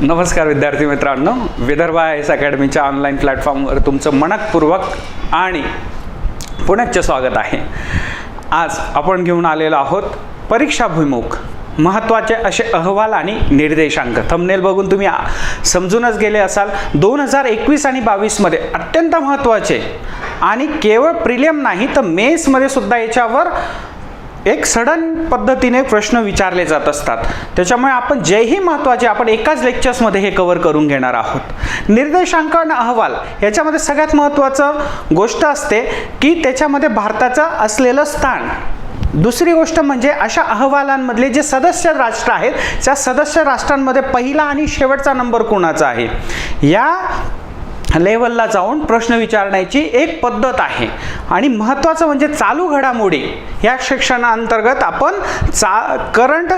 नमस्कार विद्यार्थी मित्रांनो, विदर्भ IAS अकॅडमीच्या ऑनलाईन प्लॅटफॉर्मवर तुमचं मनपूर्वक आणि पुनश्च स्वागत आहे. आज आपण घेऊन आलेलो आहोत परीक्षाभिमुख महत्त्वाचे असे अहवाल आणि निर्देशांक. थंबनेल बघून तुम्ही समजूनच गेले असाल. 2021 आणि 22 मध्ये अत्यंत महत्त्वाचे आणि केवळ प्रिलिम नाही तर मेन्समध्ये सुद्धा याच्यावर एक सडन पद्धतीने प्रश्न विचारले जात असतात. त्याच्यामुळे आपण जेही महत्त्वाचे आपण एकाच लेक्चर्समध्ये हे कव्हर करून घेणार आहोत. निर्देशांक आणि अहवाल याच्यामध्ये सगळ्यात महत्त्वाचं गोष्ट असते की त्याच्यामध्ये भारताचं असलेलं स्थान. दुसरी गोष्ट म्हणजे अशा अहवालांमधले जे सदस्य राष्ट्र आहेत त्या सदस्य राष्ट्रांमध्ये पहिला आणि शेवटचा नंबर कोणाचा आहे या लेवलला जाऊन प्रश्न विचारण्याची एक पद्धत आहे. आणि महत्त्वाचं म्हणजे चालू घडामोडी या सेक्शनाअंतर्गत आपण करंट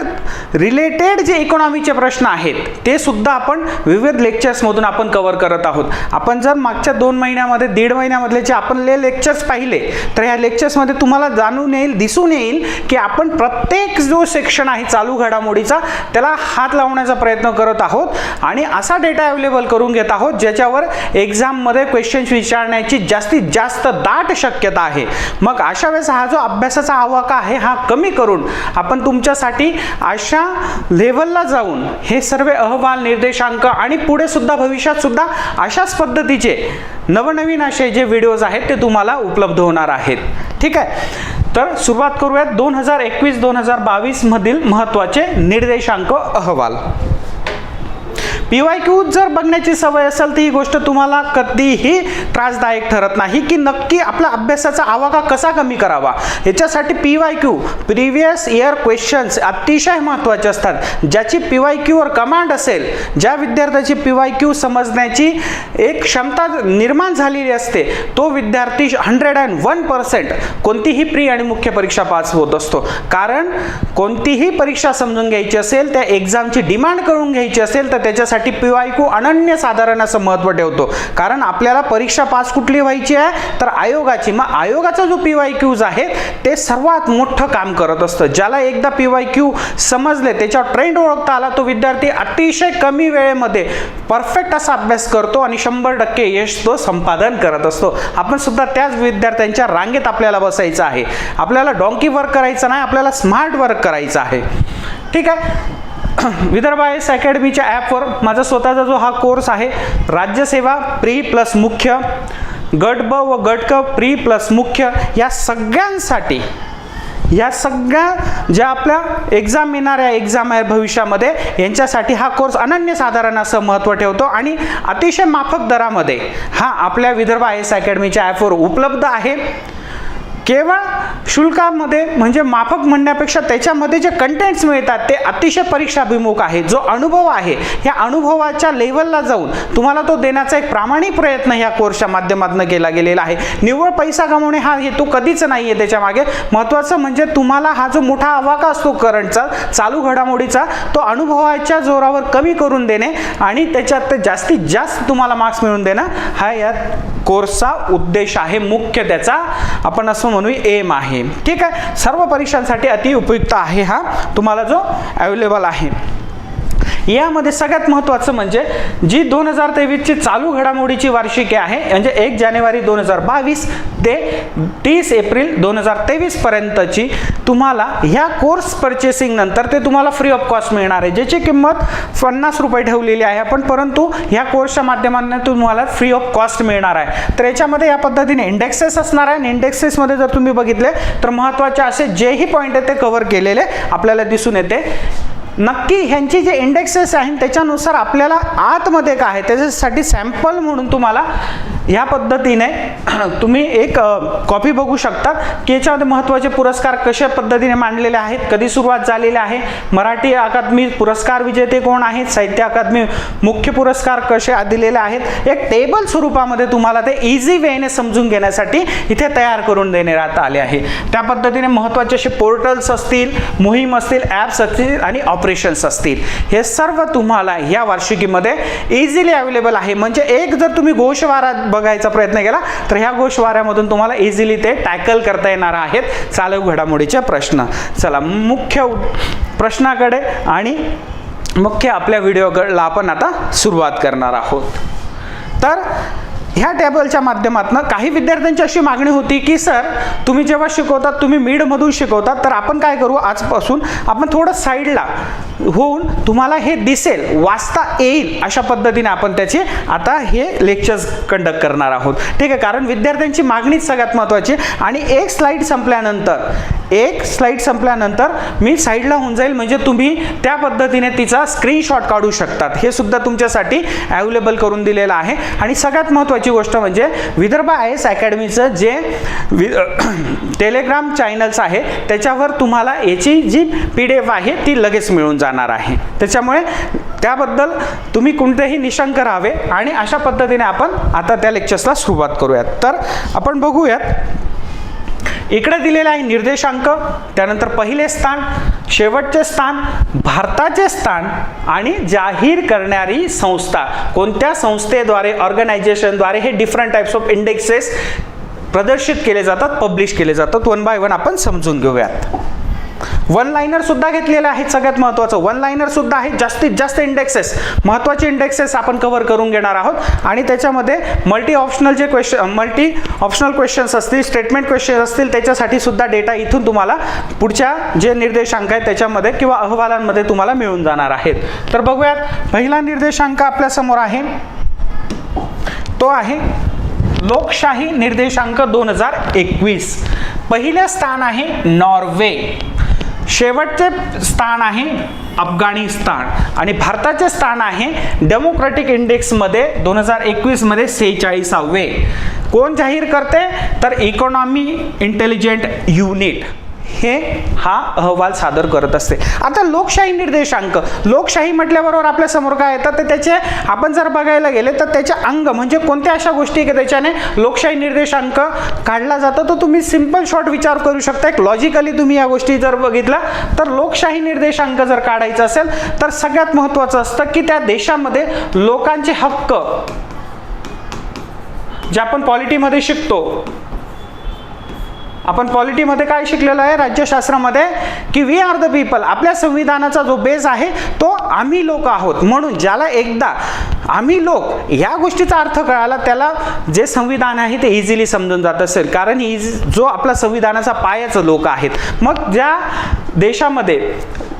रिलेटेड जे इकॉनॉमीचे प्रश्न आहेत ते सुद्धा आपण विविध लेक्चर्समधून आपण कव्हर करत आहोत. आपण जर मागच्या 2 महिन्यामध्ये 1.5 महिन्यामधले जे आपण लेक्चर्स पाहिले तर ह्या लेक्चर्समध्ये तुम्हाला जाणून येईल, दिसून येईल की आपण प्रत्येक जो सेक्शन आहे चालू घडामोडीचा त्याला हात लावण्याचा प्रयत्न करत आहोत आणि असा डेटा अवेलेबल करून घेत आहोत ज्याच्यावर एक्झाममध्ये क्वेश्चन्स विचारण्याची जास्तीत जास्त दाट शक्यता आहे. मग अशा वेळेस हा जो अभ्यासाचा आवाका आहे हा कमी करून आपण तुमच्यासाठी अशा लेवलला जाऊन हे सर्व अहवाल, निर्देशांक आणि पुढे सुद्धा भविष्यात सुद्धा अशाच पद्धतीचे नवनवीन असे जे व्हिडिओज आहेत ते तुम्हाला उपलब्ध होणार आहेत. ठीक आहे, तर सुरुवात करूयात 2021-2022 मधील महत्त्वाचे निर्देशांक अहवाल. PYQ जर बघण्याची सवय असेल तर ही गोष्ट तुम्हाला कधीही त्रासदायक ठरत नाही की नक्की आपला अभ्यासाचा आवाका कसा कमी करावा. याच्यासाठी PYQ प्रिव्हियस इयर क्वेश्चन्स अतिशय महत्त्वाचे असतात. ज्याची PYQ वर कमांड असेल, ज्या विद्यार्थ्याची PYQ समजण्याची एक क्षमता निर्माण झालेली असते तो विद्यार्थी 101% कोणतीही प्री आणि मुख्य परीक्षा पास होत असतो. कारण कोणतीही परीक्षा समजून घ्यायची असेल, त्या एक्झामची डिमांड करून घ्यायची असेल तर त्याच्यासाठी PYQ अनन्यसाधारण असं महत्त्व ठेवतो. कारण आपल्याला परीक्षा पास कुठली व्हायची आहे तर आयोगाची. मग आयोगाचा जो PYQs आहे ते सर्वात मोठं काम करत असतं. ज्याला एकदा PYQ समजले, त्याच्यावर ट्रेंड ओळखता आला, तो विद्यार्थी अतिशय कमी वेळेमध्ये परफेक्ट असा अभ्यास करतो आणि 100% यश तो संपादन करत असतो. आपण सुद्धा त्याच विद्यार्थ्यांच्या रांगेत आपल्याला बसायचं आहे. आपल्याला डॉंकी वर्क करायचं नाही, आपल्याला स्मार्ट वर्क करायचं आहे. ठीक आहे, विदर्भ IAS अकॅडमीच्या ॲपवर माझा स्वतःचा जो हा कोर्स आहे राज्यसेवा प्री प्लस मुख्य, गट ब व गट क प्री प्लस मुख्य या सगळ्यांसाठी, या सगळ्या ज्या आपल्या एक्झाम येणाऱ्या एक्झाम आहे भविष्यामध्ये यांच्यासाठी हा कोर्स अनन्यसाधारण असं महत्त्व ठेवतो आणि अतिशय माफक दरामध्ये हा आपल्या विदर्भ IAS अकॅडमीच्या ॲपवर उपलब्ध आहे. केवळ शुल्कामध्ये म्हणजे माफक म्हणण्यापेक्षा त्याच्यामध्ये जे कंटेंट्स मिळतात ते अतिशय परीक्षाभिमुख आहे. जो अनुभव आहे या अनुभवाच्या लेवलला जाऊन तुम्हाला तो देण्याचा एक प्रामाणिक प्रयत्न ह्या कोर्सच्या माध्यमातून केला गेलेला आहे. निव्वळ पैसा कमवणे हा हेतू कधीच नाही आहे त्याच्या मागे. महत्त्वाचं म्हणजे तुम्हाला हा जो मोठा आवाका असतो करंटचा, चालू घडामोडीचा, तो अनुभवाच्या जोरावर कमी करून देणे आणि त्याच्यात जास्तीत जास्त तुम्हाला मार्क्स मिळवून देणं हा या कोर्सचा उद्देश आहे. मुख्य त्याचा आपण असं म्हणू एम आहे. ठीक आहे, सर्व परीक्षांसाठी अति उपयुक्त आहे हा तुम्हाला जो अवेलेबल आहे. यामध्ये सगळ्यात महत्त्वाचं म्हणजे जी 2023 ची चालू घडामोडीची वार्षिकी आहे म्हणजे 1 जानेवारी 2022 ते 30 एप्रिल 2023 पर्यंतची तुम्हाला ह्या कोर्स परचेसिंग नंतर ते तुम्हाला फ्री ऑफ कॉस्ट मिळणार आहे. ज्याची किंमत 50 रुपये ठेवलेली आहे आपण, परंतु ह्या कोर्सच्या माध्यमातून तुम्हाला फ्री ऑफ कॉस्ट मिळणार आहे. तर याच्यामध्ये या पद्धतीने इंडेक्सेस असणार आहे आणि इंडेक्सेसमध्ये जर तुम्ही बघितले तर महत्त्वाचे असे जेही पॉईंट आहेत ते कव्हर केलेले आपल्याला दिसून येते. नक्की ह्यांची जे इंडेक्सेस आहेत त्याच्यानुसार आपल्याला आतमध्ये काय आहे त्याच्यासाठी सॅम्पल म्हणून तुम्हाला ह्या पद्धतीने तुम्ही एक कॉपी बघू शकता की याच्यामध्ये महत्त्वाचे पुरस्कार कशा पद्धतीने मांडलेले आहेत, कधी सुरुवात झालेली आहे, मराठी अकादमी पुरस्कार विजेते कोण आहेत, साहित्य अकादमी मुख्य पुरस्कार कसे दिलेले आहेत. एक टेबल स्वरूपामध्ये तुम्हाला ते इझी वेने समजून घेण्यासाठी इथे तयार करून देण्यात आले आहे. त्या पद्धतीने महत्त्वाचे असे पोर्टल्स असतील, मोहीम असतील, ॲप्स असतील आणि ऑपरेशन्स असतील, हे सर्व तुम्हाला या वार्षिकीमध्ये इझिली अवेलेबल आहे. म्हणजे एक जर तुम्ही गोषवारा बघायचा प्रयत्न केला तर ह्या गोषवाऱ्यामधून तुम्हाला इझिली ते टॅकल करता येणार आहेत चालू घडामोडीचे प्रश्न. चला मुख्य प्रश्नाकडे आणि मुख्य आपल्या व्हिडिओला आपण आता सुरुवात करणार आहोत. तर ह्या टेबलच्या माध्यमातून काही विद्यार्थ्यांची अशी मागणी होती की सर तुम्ही जेव्हा शिकवतात तुम्ही मिडमधून शिकवतात, तर आपण काय करू आजपासून आपण थोडं साईडला होऊन तुम्हाला हे दिसेल, वाचता येईल अशा पद्धतीने आपण त्याचे आता हे लेक्चर्स कंडक्ट करणार आहोत. ठीक आहे, कारण विद्यार्थ्यांची मागणीच सगळ्यात महत्त्वाची. आणि एक स्लाईड संपल्यानंतर मी साईडला होऊन जाईल, म्हणजे तुम्ही त्या पद्धतीने तिचा स्क्रीनशॉट काढू शकतात. हे सुद्धा तुमच्यासाठी अवेलेबल करून दिलेलं आहे. आणि सगळ्यात महत्त्वाची गोष्ट म्हणजे विदर्भ IAS अकॅडमीचं जे टेलिग्राम चॅनल्स आहे त्याच्यावर तुम्हाला याची जी PDF आहे ती लगेच मिळून जाणार आहे. त्याच्यामुळे त्याबद्दल तुम्ही कोणतेही निशंक राहावे. आणि अशा पद्धतीने आपण आता त्या लेक्चर्सला सुरुवात करूयात. तर आपण बघूयात, इकडे दिलेला आहे निर्देशांक, त्यानंतर पहिले स्थान, शेवटचे स्थान, भारताचे स्थान आणि जाहीर करणारी संस्था. कोणत्या संस्थेद्वारे, ऑर्गनायझेशनद्वारे हे डिफरंट टाइप्स ऑफ इंडेक्सेस प्रदर्शित केले जातात, पब्लिश केले जातात. वन बाय वन आपण समजून घेऊयात. वन लाइनर सुद्धा घेतलेले आहेत. सगळ्यात महत्त्वाचं वन लाइनर सुद्धा आहे. जास्तीत जास्त इंडेक्सेस, महत्त्वाचे इंडेक्सेस आपण कव्हर करून घेणार आहोत. आणि त्याच्यामध्ये मल्टी ऑप्शनल क्वेश्चन्स असतील, स्टेटमेंट क्वेश्चन असतील, त्याच्यासाठी सुद्धा डेटा इथून तुम्हाला पुढच्या जे निर्देशांक आहेत त्याच्यामध्ये किंवा अहवालांमध्ये तुम्हाला मिळून जाणार आहेत. तर बघूयात, पहिला निर्देशांक आपल्या समोर आहे, तो आहे लोकशाही निर्देशांक 2021. पहिले स्थान आहे नॉर्वे, शेवटचे स्थान आहे अफगाणिस्तान आणि भारताचे स्थान आहे डेमोक्रॅटिक इंडेक्समध्ये 2021 मध्ये 46वे. कोण जाहीर करते, तर इकॉनॉमी इंटेलिजंट युनिट हे हा अहवाल सादर करत असते. आता लोकशाही निर्देशांक, लोकशाही म्हटल्याबरोबर आपल्या समोर काय येतं, तर त्याचे आपण जर बघायला गेले तर त्याचे अंग म्हणजे कोणत्या अशा गोष्टी की त्याच्याने लोकशाही निर्देशांक काढला जातो. तर तुम्ही सिंपल शॉर्ट विचार करू शकता, एक लॉजिकली तुम्ही या गोष्टी जर बघितला तर लोकशाही निर्देशांक जर काढायचा असेल तर सगळ्यात महत्त्वाचं असतं की त्या देशामध्ये लोकांचे हक्क, जे आपण पॉलिटीमध्ये शिकतो, आपण पॉलिटीमध्ये काय शिकलेलं आहे राज्यशास्त्रामध्ये, की वी आर द पीपल. आपल्या संविधानाचा जो बेस आहे तो आम्ही लोक आहोत. म्हणून ज्याला एकदा आम्ही लोक या गोष्टीचा अर्थ कळाला त्याला जे संविधान आहे ते इझिली समजून जात असेल, कारण जो आपला संविधानाचा पायाच लोक आहेत. मग ज्या देशामध्ये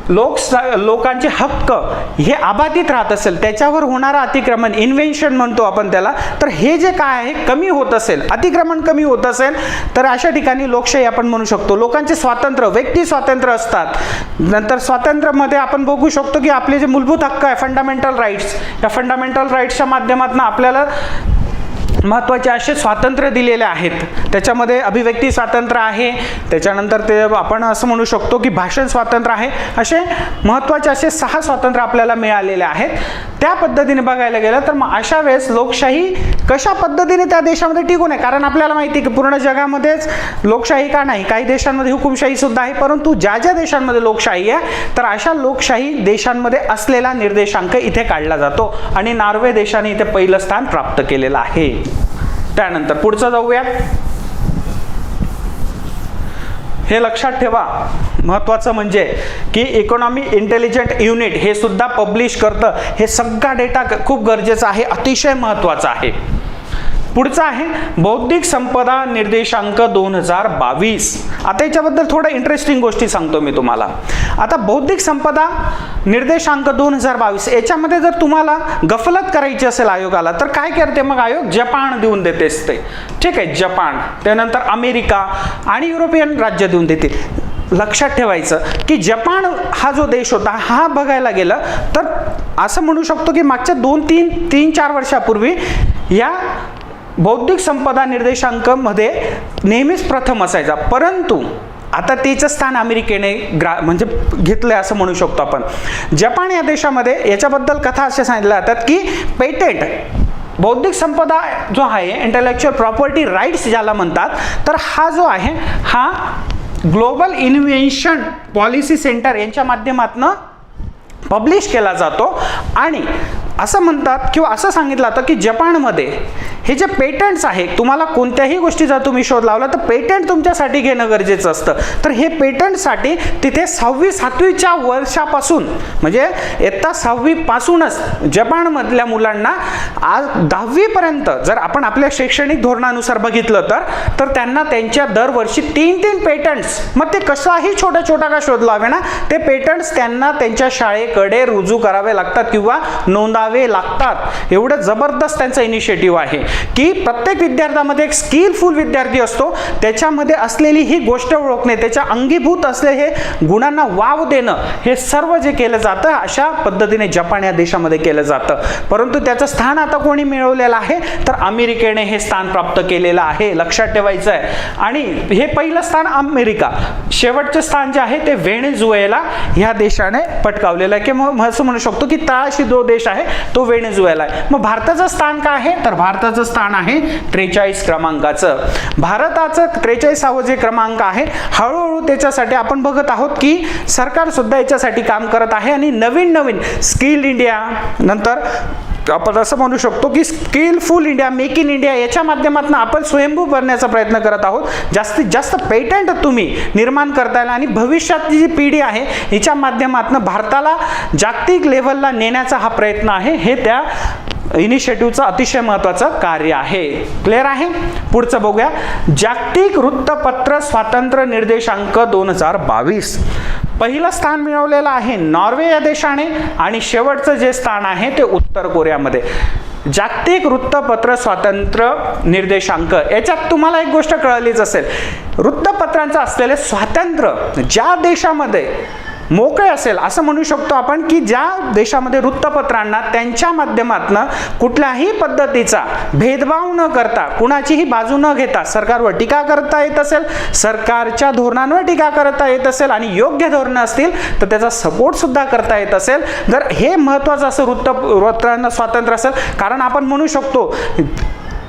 लोकांचे हक्क हे अबाधित राहत असेल, त्याच्यावर होणारा अतिक्रमण, इन्व्हेन्शन म्हणतो आपण त्याला, तर हे जे काय आहे कमी होत असेल, अतिक्रमण कमी होत असेल, तर अशा ठिकाणी लोकशाही आपण म्हणू शकतो. लोकांचे स्वातंत्र्य, व्यक्ती स्वातंत्र्य असतात. नंतर स्वातंत्र्यामध्ये आपण बघू शकतो की आपले जे मूलभूत हक्क आहे, फंडामेंटल राईट्स, या फंडामेंटल राईट्सच्या माध्यमातून आपल्याला महत्त्वाचे असे स्वातंत्र्य दिलेले आहेत. त्याच्यामध्ये अभिव्यक्ती स्वातंत्र्य आहे, त्याच्यानंतर ते आपण असं म्हणू शकतो की भाषण स्वातंत्र्य आहे. असे महत्त्वाचे असे 6 स्वातंत्र्य आपल्याला मिळालेले आहेत. त्या पद्धतीने बघायला गेलं तर मग अशा वेळेस लोकशाही कशा पद्धतीने त्या देशामध्ये टिकून आहे, कारण आपल्याला माहिती आहे की पूर्ण जगामध्येच लोकशाही का नाही, काही देशांमध्ये हुकुमशाही सुद्धा आहे, परंतु ज्या ज्या देशांमध्ये लोकशाही आहे तर अशा लोकशाही देशांमध्ये असलेला निर्देशांक इथे काढला जातो. आणि नॉर्वे देशाने इथे पहिलं स्थान प्राप्त केलेलं आहे. त्यानंतर पुढचं जाऊयात. हे लक्षात ठेवा, महत्त्वाचं म्हणजे की इकॉनॉमी इंटेलिजंट युनिट हे सुद्धा पब्लिश करतं. हे सगळा डेटा खूप गरजेचा आहे, अतिशय महत्त्वाचा आहे. पुढचा आहे बौद्धिक संपदा निर्देशांक 2022. आता याच्याबद्दल थोडं इंटरेस्टिंग गोष्टी सांगतो मी तुम्हाला. आता बौद्धिक संपदा निर्देशांक 2022 याच्यामध्ये जर तुम्हाला गफलत करायची असेल आयोगाला तर काय करते मग आयोग, जपान देऊन देते असते. ठीक आहे, जपान, त्यानंतर अमेरिका आणि युरोपियन राज्य देऊन देते. लक्षात ठेवायचं की जपान हा जो देश होता हा बघायला गेलं तर असं म्हणू शकतो की मागच्या 3-4 वर्षापूर्वी या बौद्धिक संपदा निर्देशांकामध्ये नेहमीच प्रथम असायचा, परंतु आता त्याचं स्थान अमेरिकेने म्हणजे घेतलं असं म्हणू शकतो आपण. जपान या देशामध्ये याच्याबद्दल कथा अशा सांगितल्या जातात की पेटेंट, बौद्धिक संपदा जो आहे, इंटेलेक्च्युअल प्रॉपर्टी राईट्स ज्याला म्हणतात, तर हा जो आहे हा ग्लोबल इन्व्हेन्शन पॉलिसी सेंटर यांच्या माध्यमातून पब्लिश केला जातो. आणि असं म्हणतात किंवा असं सांगितलं जातं की जपानमध्ये हे जे पेटंट्स आहे, तुम्हाला कोणत्याही गोष्टीचा तुम्ही शोध लावला तर पेटंट तुमच्यासाठी घेणं गरजेचं असतं. तर हे पेटंटसाठी तिथे 6वी-7वीच्या वर्षापासून म्हणजे इयत्ता 6वी पासूनच जपानमधल्या मुलांना आज 10वी पर्यंत जर आपण आपल्या शैक्षणिक धोरणानुसार बघितलं तर त्यांना त्यांच्या दरवर्षी 3 पेटंट्स, मग ते कसाही छोटा का शोध लावे ना, ते पेटंट्स त्यांना त्यांच्या शाळेकडे रुजू करावे लागतात किंवा नोंदावे लागतात. एवढं जबरदस्त त्यांचं इनिशिएटिव्ह आहे की प्रत्येक विद्यार्थ्यामध्ये एक स्किलफुल विद्यार्थी असतो, त्याच्यामध्ये असलेली ही गोष्ट ओळखणे, त्याच्या अंगीभूत असले हे गुणांना वाव देणं, हे सर्व जे केलं जातं अशा पद्धतीने जपान या देशामध्ये केलं जातं. परंतु त्याचं स्थान आता कोणी मिळवलेलं आहे तर अमेरिकेने हे स्थान प्राप्त केलेलं आहे, लक्षात ठेवायचं आहे. आणि हे पहिलं स्थान अमेरिका, शेवटचे स्थान जे आहे ते व्हेनेझुएला ह्या देशाने पटकावलेलं आहे, की मग असं म्हणू शकतो की तळाशी जो देश आहे तो व्हेनेझुएला आहे. मग भारताचं स्थान काय आहे तर भारताचं स्थान आहे 43 क्रमांकाचं. भारताचं 43वा जे क्रमांक आहे, हळूहळू त्याच्यासाठी आपण बघत आहोत की सरकार सुद्धा याच्यासाठी काम करत आहे आणि नवीन स्किल इंडिया, नंतर आपण असं म्हणू शकतो की skillful India, make in India याच्या माध्यमातून आपण स्वयंभू बनण्याचा प्रयत्न करत आहोत. जास्तीत जास्त पेटंट तुम्ही निर्माण करता येईल आणि भविष्यातली जी पिढी आहे हिच्या माध्यमातून भारताला जागतिक लेव्हलला नेण्याचा हा प्रयत्न आहे. हे त्या इनिशिएटिव्हचं अतिशय महत्त्वाचं कार्य आहे. क्लिअर आहे. पुढचं बघूया. जागतिक वृत्तपत्र स्वातंत्र्य निर्देशांक 2022. पहिलं स्थान मिळवलेलं आहे नॉर्वे या देशाने आणि शेवटचं जे स्थान आहे ते उत्तर कोरियामध्ये. जागतिक वृत्तपत्र स्वातंत्र्य निर्देशांक, याच्यात तुम्हाला एक गोष्ट कळलीच असेल, वृत्तपत्रांचं असलेले स्वातंत्र्य ज्या देशामध्ये मोकळे असेल, असं म्हणू शकतो आपण की ज्या देशामध्ये वृत्तपत्रांना त्यांच्या माध्यमातून कुठल्याही पद्धतीचा भेदभाव न करता, कुणाचीही बाजू न घेता सरकारवर टीका करता येत असेल, सरकारच्या धोरणांवर टीका करता येत असेल आणि योग्य धोरणं असतील तर त्याचा सपोर्ट सुद्धा करता येत असेल, जर हे महत्त्वाचं असं वृत्तपत्रांना स्वातंत्र्य असेल. कारण आपण म्हणू शकतो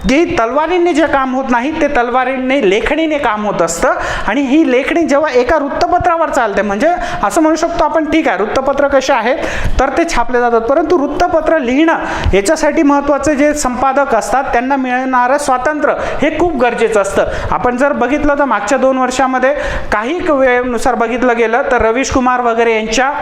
की तलवारीने जे काम होत नाही ते तलवारीने लेखणीने काम होत असतं आणि ही लेखणी जेव्हा एका वृत्तपत्रावर चालते, म्हणजे असं म्हणू शकतो आपण ठीक आहे वृत्तपत्र कसे आहेत तर ते छापले जातात, परंतु वृत्तपत्र लिहिणं याच्यासाठी महत्त्वाचे जे संपादक असतात त्यांना मिळणारं स्वातंत्र्य हे खूप गरजेचं असतं. आपण जर बघितलं तर मागच्या 2 वर्षामध्ये काही वेळेनुसार बघितलं गेलं तर रवीश कुमार वगैरे यांच्या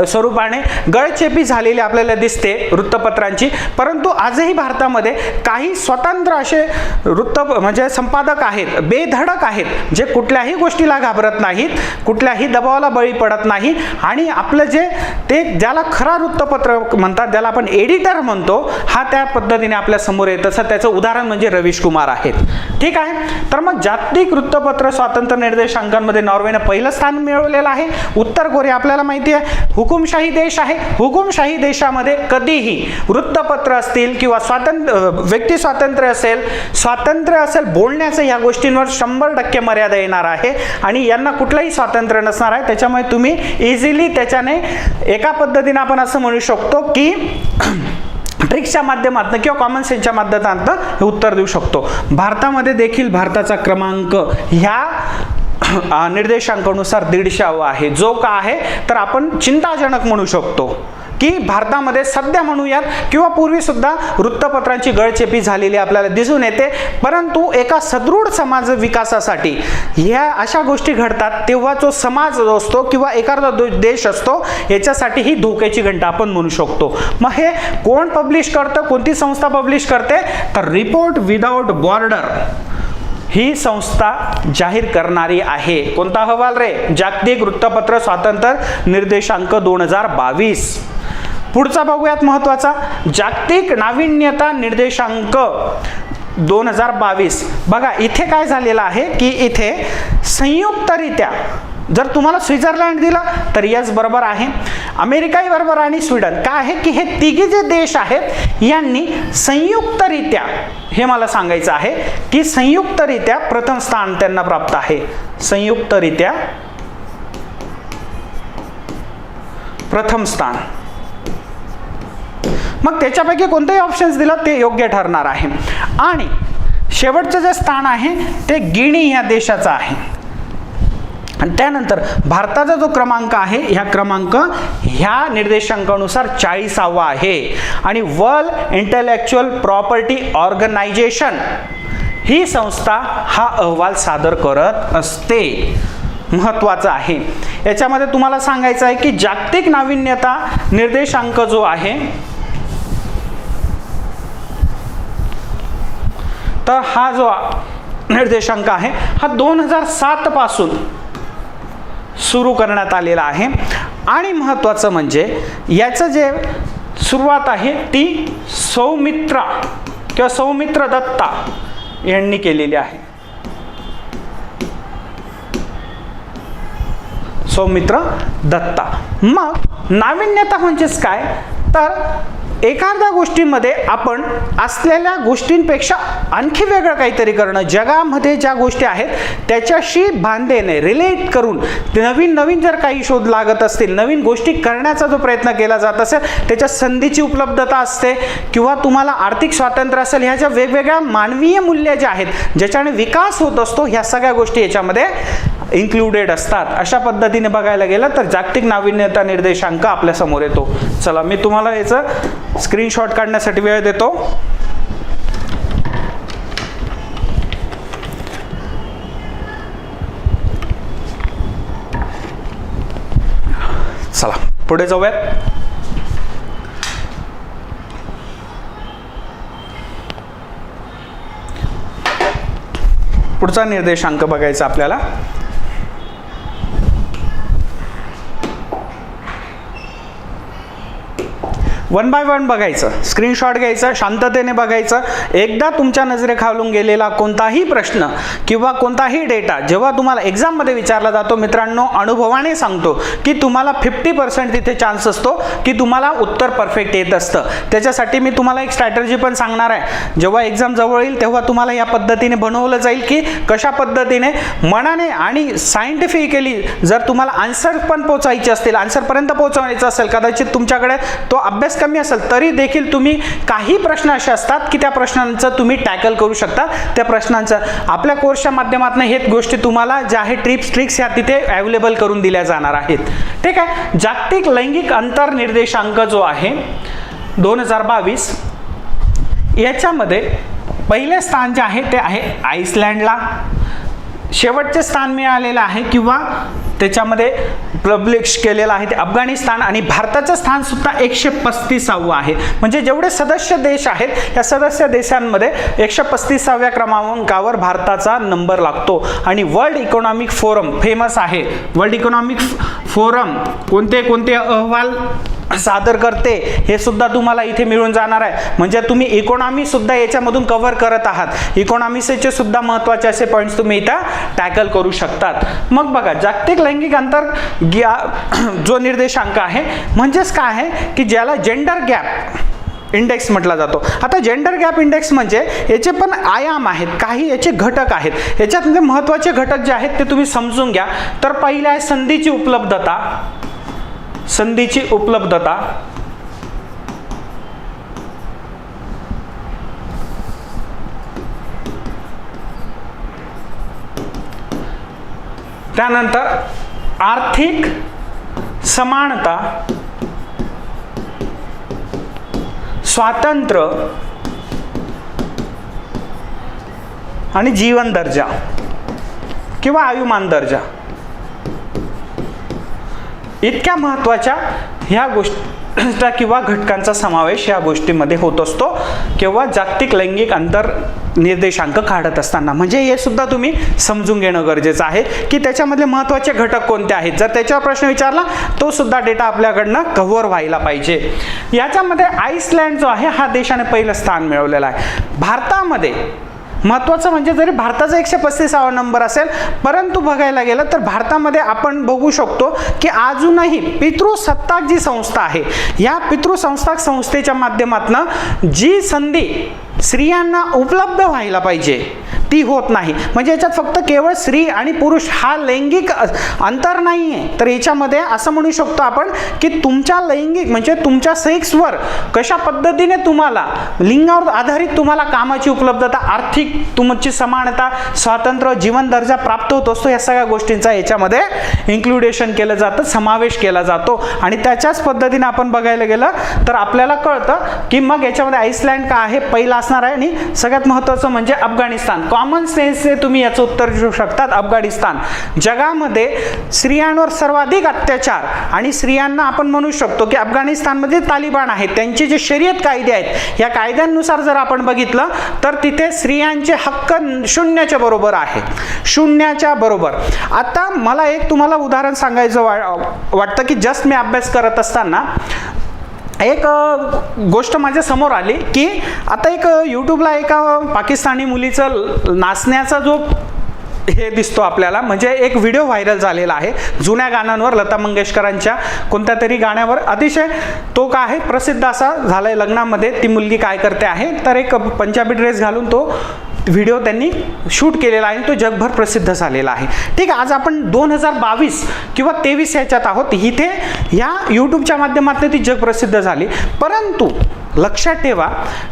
स्वरूपाने गळचेपी झालेली आपल्याला दिसते वृत्तपत्रांची. परंतु आजही भारतामध्ये काही स्वतंत्र असे म्हणजे संपादक आहेत, बेधडक आहेत, जे कुठल्याही गोष्टीला घाबरत नाहीत, कुठल्याही दबावाला बळी पडत नाही आणि आपलं जे ते ज्याला खरा वृत्तपत्र म्हणतात, ज्याला आपण एडिटर म्हणतो, हा त्या पद्धतीने आपल्या समोर येत असं त्याचं उदाहरण म्हणजे रवीश कुमार आहेत. ठीक आहे. तर मग जागतिक वृत्तपत्र स्वातंत्र्य निर्देशांकांमध्ये नॉर्वेनं पहिलं स्थान मिळवलेलं आहे. उत्तर कोरिया आपल्याला माहिती आहे हुकुमशाही देश आहे. हुकुमशाही देशामध्ये कधीही वृत्तपत्र असतील किंवा व्यक्ती स्वातंत्र्य असेल बोलण्याचं, या गोष्टींवर 100% मर्यादा येणार आहे आणि यांना कुठलंही स्वातंत्र्य नसणार आहे. त्याच्यामुळे तुम्ही इझिली त्याच्याने एका पद्धतीने आपण असं म्हणू शकतो की ट्रिक्सच्या माध्यमातून किंवा कॉमन सेन्सच्या माध्यमातून हे उत्तर देऊ शकतो. भारतामध्ये देखील भारताचा क्रमांक ह्या निर्देशांकानुसार 150 आहे, जो का आहे तर आपण चिंताजनक म्हणू शकतो की भारतामध्ये सध्या म्हणूयात किंवा पूर्वी सुद्धा वृत्तपत्रांची गळचेपी झालेली आपल्याला दिसून येते. परंतु एका सदृढ समाज विकासासाठी ह्या अशा गोष्टी घडतात तेव्हा जो समाज असतो किंवा एखादा देश असतो याच्यासाठी ही धोक्याची घंटा आपण म्हणू शकतो. मग हे कोण पब्लिश करतं, कोणती संस्था पब्लिश करते तर रिपोर्ट विदाउट बॉर्डर ही संस्था जाहीर करणारी आहे. कोणता अहवाल रे? जागतिक वृत्तपत्र स्वातंत्र्य निर्देशांक 2022. पुढचा बघूयात महत्त्वाचा, जागतिक नाविन्यता निर्देशांक 2022. बघा इथे काय झालेलं आहे की इथे संयुक्तरित्या जर तुम्हाला स्वित्झर्लंड दिला तर यस बरोबर आहे, अमेरिकाही बरोबर आणि स्वीडन. काय आहे की हे तिघे जे देश आहेत यांनी संयुक्तरित्या, हे मला सांगायचं आहे की संयुक्तरित्या प्रथम स्थान त्यांना प्राप्त आहे. संयुक्तरित्या प्रथम स्थान. मग त्याच्यापैकी कोणतेही ऑप्शन्स दिलं ते योग्य ठरणार आहे. आणि शेवटचं जे स्थान आहे ते गिनी या देशाचं आहे. आणि त्यानंतर भारताचा जो क्रमांक आहे ह्या क्रमांक ह्या निर्देशांकानुसार 40वा आहे. आणि वर्ल्ड इंटेलेक्च्युअल प्रॉपर्टी ऑर्गनायझेशन ही संस्था हा अहवाल सादर करत असते. महत्त्वाचं आहे. याच्यामध्ये तुम्हाला सांगायचं आहे की जागतिक नाविन्यता निर्देशांक जो आहे तर हा जो निर्देशांक आहे हा 2007 पासून सुरू करण्यात आलेला आहे. आणि महत्त्वाचं म्हणजे याचं जे सुरुवात आहे ती सौमित्रा किंवा सौमित्र दत्ता यांनी केलेली आहे. सौमित्र दत्ता. मग नाविन्यता म्हणजेच काय तर एखाद्या गोष्टीमध्ये आपण असलेल्या गोष्टींपेक्षा आणखी वेगळं काहीतरी करणं, जगामध्ये ज्या गोष्टी आहेत त्याच्याशी बांधेने रिलेट करून नवीन नवीन जर काही शोध लागत असतील, नवीन गोष्टी करण्याचा जो प्रयत्न केला जात असेल, त्याच्या संधीची उपलब्धता असते किंवा तुम्हाला आर्थिक स्वातंत्र्य असेल, ह्या ज्या वेगवेगळ्या मानवीय मूल्य ज्या आहेत ज्याच्याने विकास होत असतो ह्या सगळ्या गोष्टी याच्यामध्ये इन्क्लुडेड असतात. अशा पद्धतीने बघायला गेलं तर जागतिक नाविन्यता निर्देशांक आपल्या समोर येतो. चला मी तुम्हाला याचं स्क्रीनशॉट काढण्यासाठी वेळ देतो. चला पुढे जाऊयात. पुढचा निर्देशांक बघायचा आपल्याला. वन बाय वन बघायचं, स्क्रीनशॉट घ्यायचं, शांततेने बघायचं. एकदा तुमच्या नजरेखालून गेलेला कोणताही प्रश्न किंवा कोणताही डेटा जेव्हा तुम्हाला एक्झाममध्ये विचारला जातो, मित्रांनो अनुभवाने सांगतो की तुम्हाला 50% तिथे चान्स असतो की तुम्हाला उत्तर परफेक्ट येत असतं. त्याच्यासाठी मी तुम्हाला एक स्ट्रॅटर्जी पण सांगणार आहे. जेव्हा एक्झाम जवळ येईल तेव्हा तुम्हाला या पद्धतीने बनवलं जाईल की कशा पद्धतीने मनाने आणि सायंटिफिकली जर तुम्हाला आन्सर पण पोहोचायचे असतील, आन्सरपर्यंत पोहोचवायचं असेल, कदाचित तुमच्याकडे तो अभ्यास कमी असेल तरी देखील तुम्ही काही प्रश्न असे असतात की त्या प्रश्नांचं तुम्ही टॅकल करू शकता. त्या प्रश्नांचं आपल्या कोर्सच्या माध्यमातून हे गोष्टी तुम्हाला ज्या आहेत ट्रिप्स ट्रिक्स ह्या तिथे अवेलेबल करून दिल्या जाणार आहेत. ठीक आहे. जागतिक लैंगिक अंतर निर्देशांक जो आहे 2022 याच्यामध्ये पहिले स्थान जे आहे ते आहे आईसलँडला. शेवटचे स्थान मिळालेलं आहे किंवा त्याच्यामध्ये पब्लिश केलेलं आहे ते अफगाणिस्तान. आणि भारताचं स्थान सुद्धा 135वे आहे. म्हणजे जेवढे सदस्य देश आहेत या सदस्य देशांमध्ये 135व्या क्रमांकावर भारताचा नंबर लागतो. आणि वर्ल्ड इकॉनॉमिक फोरम फेमस आहे. वर्ल्ड इकॉनॉमिक फोरम कोणते कोणते अहवाल सादर करते हे सुद्धा तुम्हाला इथे मिळून जाणार आहे. म्हणजे तुम्ही इकॉनॉमी सुद्धा याच्यामधून कव्हर करत आहात. इकॉनॉमीचे सुद्धा महत्त्वाचे असे पॉईंट्स तुम्ही इथं टॅकल करू शकतात. मग बघा जागतिक लैंगिक अंतर जो निर्देशांक आहे म्हणजेच काय आहे की ज्याला जेंडर गॅप इंडेक्स म्हटला जातो. आता जेंडर गॅप इंडेक्स म्हणजे याचे पण आयाम आहेत, काही याचे घटक आहेत. याच्यातले महत्त्वाचे घटक जे आहेत ते तुम्ही समजून घ्या. तर पहिलं आहे संधीची उपलब्धता. संधीची उपलब्धता, त्यानंतर आर्थिक समानता, स्वातंत्र्य आणि जीवन दर्जा किंवा आयुमान दर्जा इतक्या महत्त्वाच्या ह्या गोष्टी किंवा घटकांचा समावेश या गोष्टीमध्ये होत असतो किंवा जागतिक लैंगिक अंतर निर्देशांक काढत असताना. म्हणजे हे सुद्धा तुम्ही समजून घेणं गरजेचं आहे की त्याच्यामधले महत्त्वाचे घटक कोणते आहेत. जर त्याच्यावर प्रश्न विचारला तो सुद्धा डेटा आपल्याकडनं कव्हर व्हायला पाहिजे. याच्यामध्ये आईसलँड जो आहे हा देशाने पहिलं स्थान मिळवलेलं आहे. भारतामध्ये महत्त्वाचं म्हणजे जरी भारताचा 135वा नंबर असेल परंतु बघायला गेलं तर भारतामध्ये आपण बघू शकतो की अजूनही पितृसत्ताक जी संस्था आहे या पितृसत्ताक संस्थेच्या माध्यमातून जी संधी स्त्रियांना उपलब्ध व्हायला पाहिजे ती होत नाही. म्हणजे याच्यात फक्त केवळ स्त्री आणि पुरुष हा लैंगिक अंतर नाही आहे, तर याच्यामध्ये असं म्हणू शकतो आपण की तुमच्या लैंगिक म्हणजे तुमच्या सेक्सवर कशा पद्धतीने तुम्हाला लिंगावर आधारित तुम्हाला कामाची उपलब्धता, आर्थिक तुमची समानता, स्वातंत्र्य, जीवन दर्जा प्राप्त होत असतो, या सगळ्या गोष्टींचा याच्यामध्ये इन्क्लुडेशन केलं जातं, समावेश केला जातो. आणि त्याच्याच पद्धतीने आपण बघायला गेलं तर आपल्याला कळतं की मग याच्यामध्ये आईसलँड का आहे पहिला असणार आहे. आणि सगळ्यात महत्त्वाचं म्हणजे अफगाणिस्तान. कॉमन सेन्सने तुम्ही याचं उत्तर देऊ शकतात. अफगाणिस्तान जगामध्ये स्त्रियांवर सर्वाधिक अत्याचार आणि स्त्रियांना आपण म्हणू शकतो की अफगाणिस्तानमध्ये तालिबान आहेत, त्यांचे जे शरीयत कायदे आहेत या कायद्यांनुसार जर आपण बघितलं तर तिथे स्त्रियांचे हक्क शून्याच्या बरोबर आहेत, शून्याच्या बरोबर. आता मला एक तुम्हाला उदाहरण सांगायचं वाटतं की जस्ट मी अभ्यास करत असताना एक गोष्ट माझ्या समोर आली की आता एक यूट्यूबला एका पाकिस्तानी मुलीचं नाचण्याचा जो हे दिसतो आपल्याला, म्हणजे एक व्हिडिओ व्हायरल झालेला आहे जुन्या गाण्यांवर, लता मंगेशकरांच्या कोणत्या तरी गाण्यावर, अतिशय तो काय आहे प्रसिद्ध असा झालाय. लग्नामध्ये ती मुलगी काय करते आहे तर एक पंजाबी ड्रेस घालून तो व्हिडिओ त्यांनी शूट केलेला आहे, तो जगभर प्रसिद्ध झालेला आहे. ठीक आहे, आज आपण 2022 किंवा 23 याच्यात आहोत. इथे या यूट्यूबच्या माध्यमातून ती जगप्रसिद्ध झाली. परंतु लक्षात ठेवा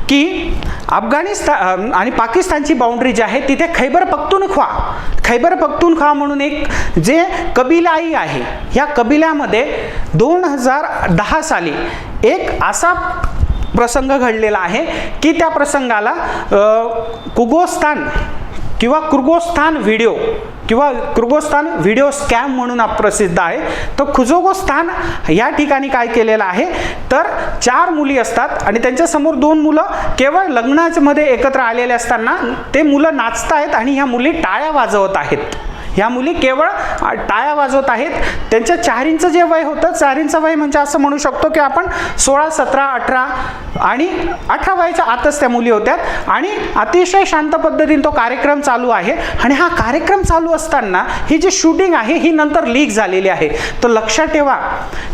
की अफगाणिस्तान आणि पाकिस्तानची बाउंड्री जी आहे तिथे खैबर पख्तूनख्वा म्हणून एक जे कबिलाई आहे, या कबिल्यामध्ये 2010 साली एक असा प्रसंग घडलेला आहे की त्या प्रसंगाला कुर्गोस्तान व्हिडिओ स्कॅम म्हणून प्रसिद्ध आहे. तर खुजोगोस्तान या ठिकाणी काय केलेलं आहे तर 4 मुली असतात आणि त्यांच्यासमोर 2 मुलं केवळ लग्नामध्ये एकत्र आलेले असताना ते मुलं नाचतायत आणि ह्या मुली टाळ्या वाजवत आहेत. ह्या मुली केवळ टाळ्या वाजवत आहेत. त्यांच्या 4 जे वय होतं, 4 वय म्हणजे असं म्हणू शकतो की आपण 16, 17, 18 आणि 18 वयाच्या आतच त्या मुली होत्या. आणि अतिशय शांत पद्धतीने तो कार्यक्रम चालू आहे. आणि हा कार्यक्रम चालू असताना ही जी शूटिंग आहे ही नंतर लीक झालेली आहे. तर लक्षात ठेवा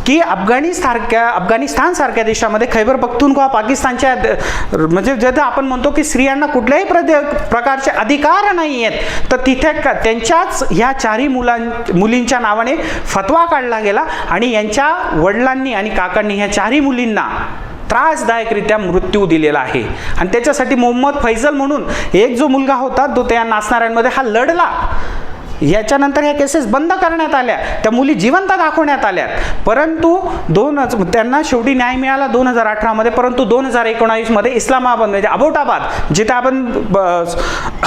की अफगाणिस्तान सारख्या देशामध्ये खैबर पख्तूनख्वा पाकिस्तानच्या म्हणजे जे आपण म्हणतो की स्त्रियांना कुठल्याही प्रकारचे अधिकार नाही आहेत, तर तिथे त्यांच्याच ह्या 4 मुलींच्या नावाने फतवा काढला गेला आणि यांच्या वडिलांनी आणि काकांनी ह्या 4 मुलींना त्रासदायकरित्या मृत्यू दिलेला आहे. आणि त्याच्यासाठी मोहम्मद फैजल म्हणून एक जो मुलगा होता तो त्या नाचणाऱ्यांमध्ये हा लढला. याच्यानंतर ह्या केसेस बंद करण्यात आल्या, त्या मुली जिवंत दाखवण्यात आल्या. परंतु त्यांना शेवटी न्याय मिळाला 2018 मध्ये. परंतु 2019 मध्ये इस्लामाबाद म्हणजे अबोटाबाद, जिथे आपण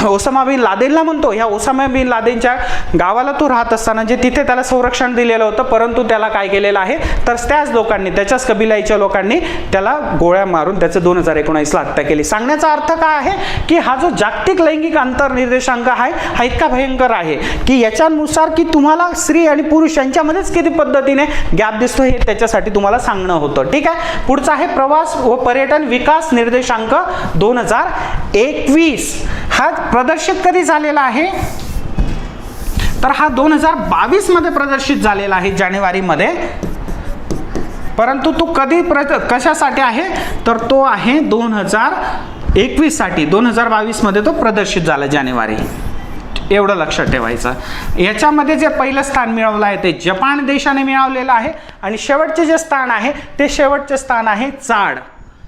ओसामा बिन लादेनला म्हणतो, ह्या ओसामा बिन लादेनच्या गावाला तो राहत असताना जे तिथे त्याला संरक्षण दिलेलं होतं, परंतु त्याला काय केलेलं आहे तर त्याच लोकांनी, त्याच्याच कबिलाईच्या लोकांनी त्याला गोळ्या मारून त्याचं 2019ला हत्या केली. सांगण्याचा अर्थ काय आहे की हा जो जागतिक लैंगिक अंतर निर्देशांक आहे हा इतका भयंकर आहे की याच्यानुसार की तुम्हाला स्त्री आणि पुरुष यांच्यामध्येच किती पद्धतीने गॅप दिसतो हे त्याच्यासाठी तुम्हाला सांगणं होतं. ठीक आहे, पुढचा आहे प्रवास व पर्यटन विकास निर्देशांक 2021. हा प्रदर्शित कधी झालेला आहे तर हा 2022 मध्ये प्रदर्शित झालेला आहे जानेवारीमध्ये. परंतु तो कधी कशासाठी आहे तर तो आहे 2021 साठी. 2022 मध्ये तो प्रदर्शित झाला जानेवारी, एवढं लक्षात ठेवायचं. याच्यामध्ये जे पहिलं स्थान मिळवलं आहे ते जपान देशाने मिळवलेलं आहे आणि शेवटचे जे स्थान आहे ते शेवटचे स्थान आहे चाड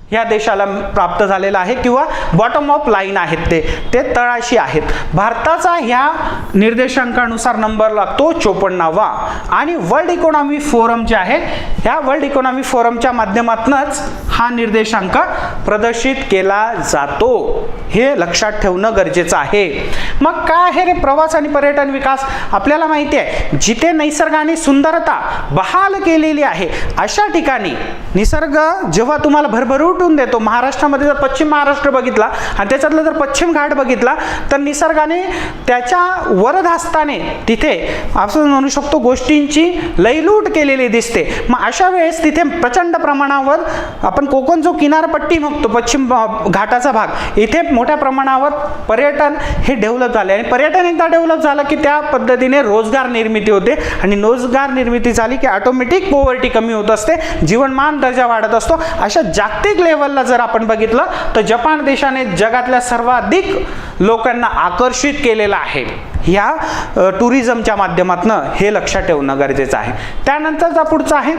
ह्या देशाला प्राप्त झालेला आहे, किंवा बॉटम ऑफ लाईन आहेत ते तळाशी आहेत. भारताचा ह्या निर्देशांकानुसार नंबर लागतो 54वा. आणि वर्ल्ड इकॉनॉमी फोरम जे आहे, ह्या वर्ल्ड इकॉनॉमी फोरमच्या माध्यमातूनच हा निर्देशांक प्रदर्शित केला जातो, हे लक्षात ठेवणं गरजेचं आहे. मग काय आहे रे प्रवास आणि पर्यटन विकास? आपल्याला माहिती आहे जिथे निसर्गाने सुंदरता बहाल केलेली आहे अशा ठिकाणी निसर्ग जेव्हा तुम्हाला भरभरून देतो. महाराष्ट्रामध्ये जर पश्चिम महाराष्ट्र बघितला आणि त्याच्यातला जर पश्चिम घाट बघितला तर निसर्गाने त्याच्या वरदहस्ताने तिथे आपण म्हणू शकतो गोष्टींची लयलूट केलेली दिसते. मग अशा वेळेस तिथे प्रचंड प्रमाणावर आपण कोकण जो किनारपट्टी म्हणतो पश्चिम घाटाचा भाग, इथे मोठ्या प्रमाणावर पर्यटन हे डेव्हलप झाले. आणि पर्यटन एकदा डेव्हलप झालं की त्या पद्धतीने रोजगार निर्मिती होते आणि रोजगार निर्मिती झाली की ऑटोमॅटिक पॉवर्टी कमी होत असते, जीवनमान दर्जा वाढत असतो. अशा जागतिक लेवलला जर आपण बघितलं तर जपान देशाने जगातल्या सर्वाधिक लोकांना आकर्षित केलेलं आहे ह्या टुरिझमच्या माध्यमातून, हे लक्षात ठेवणं गरजेचं आहे. त्यानंतरचा पुढचा आहे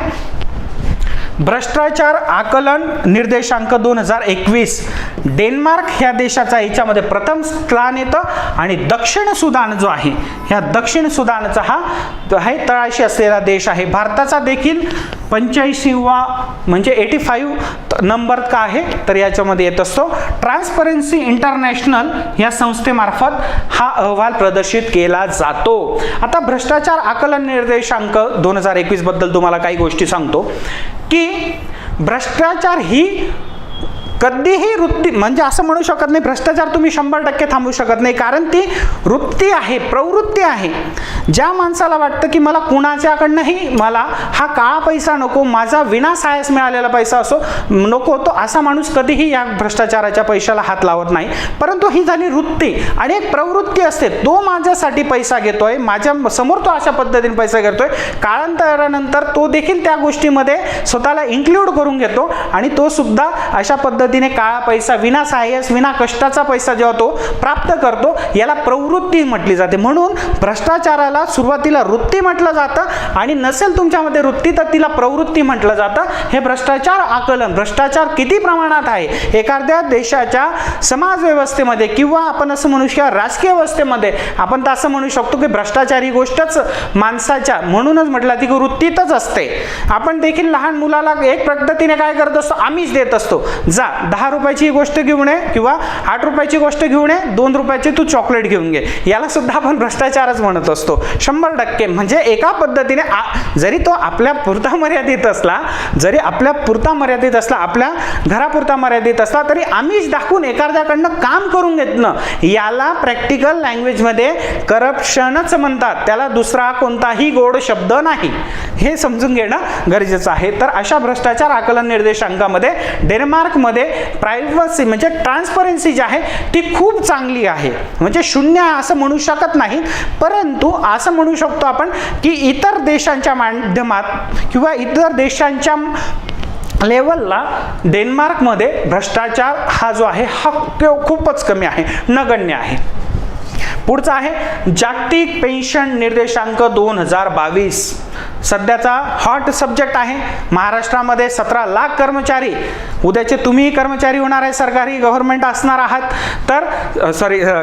भ्रष्टाचार आकलन निर्देशांक 2021. डेन्मार्क ह्या देशाचा याच्यामध्ये प्रथम स्थान येतं आणि दक्षिण सुदान जो आहे, ह्या दक्षिण सुदानचा हा आहे तळाशी असलेला देश आहे. भारताचा देखील 85वा म्हणजे 85 नंबर का आहे तर याच्यामध्ये येत असतो. ट्रान्सपरन्सी इंटरनॅशनल या संस्थेमार्फत हा अहवाल प्रदर्शित केला जातो. आता भ्रष्टाचार आकलन निर्देशांक 2021 बद्दल तुम्हाला काही गोष्टी सांगतो की भ्रष्टाचार ही कधीही वृत्ती म्हणजे असं म्हणू शकत नाही भ्रष्टाचार तुम्ही 100% थांबवू शकत नाही, कारण ती वृत्ती आहे, प्रवृत्ती आहे. ज्या माणसाला वाटतं की मला कुणाच्याकडनंही मला हा काळा पैसा नको, माझा विनासायास मिळालेला पैसा असो नको, तो असा माणूस कधीही या भ्रष्टाचाराच्या पैशाला हात लावत नाही. परंतु ही झाली वृत्ती आणि एक प्रवृत्ती असते, तो माझ्यासाठी पैसा घेतोय, माझ्या समोर तो अशा पद्धतीने पैसा घेतोय, काळांतरानंतर तो देखील त्या गोष्टीमध्ये स्वतःला इन्क्लूड करून घेतो आणि तो सुद्धा अशा पद्धतीने काळा पैसा विना साहस विना कष्टाचा पैसा जेव्हा तो प्राप्त करतो याला प्रवृत्ती म्हटली जाते. म्हणून भ्रष्टाचाराला सुरुवातीला वृत्ती म्हटलं जातं आणि नसेल तुमच्यामध्ये वृत्ती तर तिला प्रवृत्ती म्हटलं जातं. हे भ्रष्टाचार आकलन, भ्रष्टाचार किती प्रमाणात आहे एखाद्या देशाच्या समाज व्यवस्थेमध्ये किंवा आपण असं म्हणू शकतो राजकीय व्यवस्थेमध्ये, आपण तर असं म्हणू शकतो की भ्रष्टाचार ही गोष्टच माणसाच्या म्हणूनच म्हटलं ती वृत्तीतच असते. आपण देखील लहान मुलाला एक पद्धतीने काय करत असतो, आम्हीच देत असतो, जा 10 रुपयाची गोष्ट घेऊन ये किंवा 8 रुपयाची गोष्ट घेऊन ये, 2 रुपयाची तू चॉकलेट घेऊन घे, याला सुद्धा आपण भ्रष्टाचारच म्हणत असतो 100%. म्हणजे एका पद्धतीने जरी तो आपल्या पुरता मर्यादित असला, जरी आपल्या पुरता मर्यादित असला, आपल्या घरापुरता मर्यादित असला, तरी आम्हीच दाखवून एखाद्याकडनं काम करून घेतलं, याला प्रॅक्टिकल लँग्वेजमध्ये करप्शनच म्हणतात. त्याला दुसरा कोणताही गोड शब्द नाही, हे समजून घेणं गरजेचं आहे. तर अशा भ्रष्टाचार आकलन निर्देशांकामध्ये डेन्मार्कमध्ये प्रायव्हसी म्हणजे ट्रान्सपरन्सी जी आहे ती खूप चांगली आहे. म्हणजे शून्य असं म्हणू शकत नाही, परंतु असं म्हणू शकतो आपण की इतर देशांच्या माध्यमात किंवा इतर देशांच्या लेवलला डेन्मार्कमध्ये भ्रष्टाचार हा जो आहे हा खूपच कमी आहे, नगण्य आहे. पुढचा आहे जागतिक पेन्शन निर्देशांक 2022. सध्याचा हॉट सब्जेक्ट आहे. महाराष्ट्रामध्ये 17 लाख कर्मचारी, उद्याचे तुम्ही कर्मचारी होणार आहे, सरकारी गव्हर्नमेंट असणार आहात, तर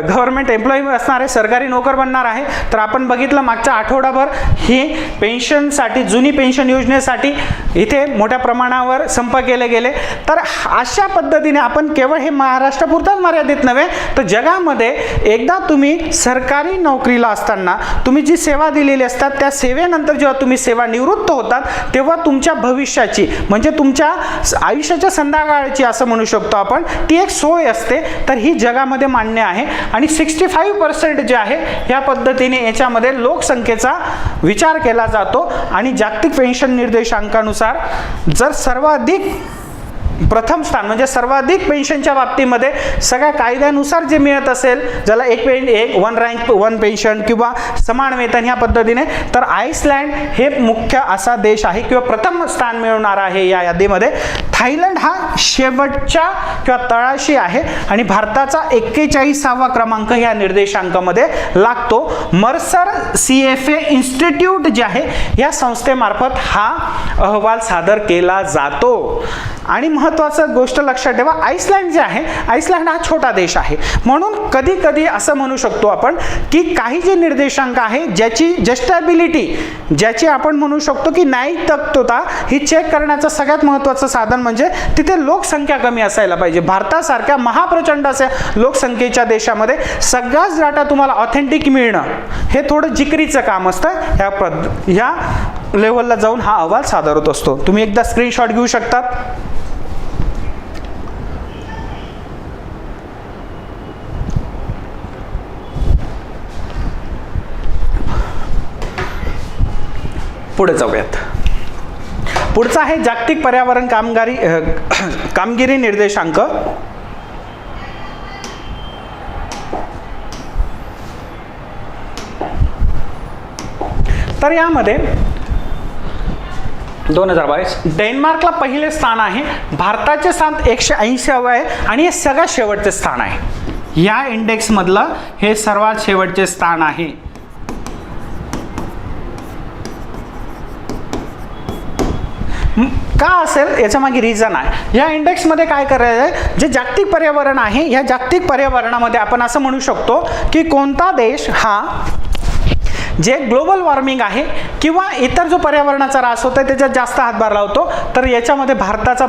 गव्हर्नमेंट एम्प्लॉई असणार आहे, सरकारी नोकर बनणार आहे. तर आपण बघितलं मागच्या आठवडाभर ही पेन्शनसाठी, जुनी पेन्शन योजनेसाठी इथे मोठ्या प्रमाणावर संप केले गेले. तर अशा पद्धतीने आपण केवळ हे महाराष्ट्रापुरताच मर्यादित नव्हे तर जगामध्ये एकदा तुम्ही सरकारी नोकरीला असताना तुम्ही जी सेवा दिलेली असतात त्या सेवेनंतर जेव्हा तुम्ही सेवा निवृत्त होतात तेव्हा तुमच्या भविष्याची म्हणजे तुमच्या आयुष्याच्या संध्याकाळची असं म्हणू शकतो आपण, ती एक सोय असते. तर ही जगामध्ये मान्य आहे आणि 65% जे आहे या पद्धतीने याच्यामध्ये लोकसंख्येचा विचार केला जातो. आणि जागतिक पेन्शन निर्देशांकानुसार जर सर्वाधिक प्रथम स्थान म्हणजे सर्वाधिक पेन्शनच्या बाबतीमध्ये सगळ्या कायद्यानुसार जे मिळत असेल, ज्याला एक वन रँक वन पेन्शन किंवा समान वेतन ह्या पद्धतीने, तर आईसलँड हे मुख्य असा देश आहे किंवा प्रथम स्थान मिळवणार आहे या यादीमध्ये. थायलंड हा शेवटच्या किंवा तळाशी आहे आणि भारताचा 41वा क्रमांक या निर्देशांकामध्ये लागतो. मर्सर CFA इन्स्टिट्यूट जे आहे या संस्थेमार्फत हा अहवाल सादर केला जातो. आणि महत्त्वाचं गोष्ट लक्षात ठेवा, आईसलँड जे आहे, आईसलँड हा छोटा देश आहे, म्हणून कधी कधी असं म्हणू शकतो आपण की काही जे निर्देशांक आहे ज्याची जस्टेबिलिटी, ज्याची आपण म्हणू शकतो की न्यायिकता ही चेक करण्याचं सगळ्यात महत्त्वाचं साधन म्हणजे तिथे लोकसंख्या कमी असायला पाहिजे. भारतासारख्या महाप्रचंड अशा लोकसंख्येच्या देशामध्ये सगळाच डाटा तुम्हाला ऑथेंटिक मिळणं हे थोडं जिकरीचं काम असतं. ह्या लेवलला जाऊन हा अहवाल सादर होत असतो. तुम्ही एकदा स्क्रीनशॉट घेऊ शकतात. पुढे जाऊयात. पुढचा आहे जागतिक पर्यावरण कामगिरी निर्देशांक. तर यामध्ये 2022 डेन्मार्कला पहिले स्थान आहे, भारताचे स्थान 180 आहे आणि हे सगळ्यात शेवटचे स्थान आहे. या इंडेक्स मधलं हे सर्वात शेवटचे स्थान आहे. का असेल याच्या मागे रिझन आहे. या इंडेक्समध्ये काय करायचं आहे, जे जागतिक पर्यावरण आहे या जागतिक पर्यावरणामध्ये आपण असं म्हणू शकतो की कोणता देश हा जे ग्लोबल वॉर्मिंग आहे किंवा इतर जो पर्यावरणाचा ऱ्हास होतो त्याच्यात जास्त हातभार लावतो, तर याच्यामध्ये भारताचा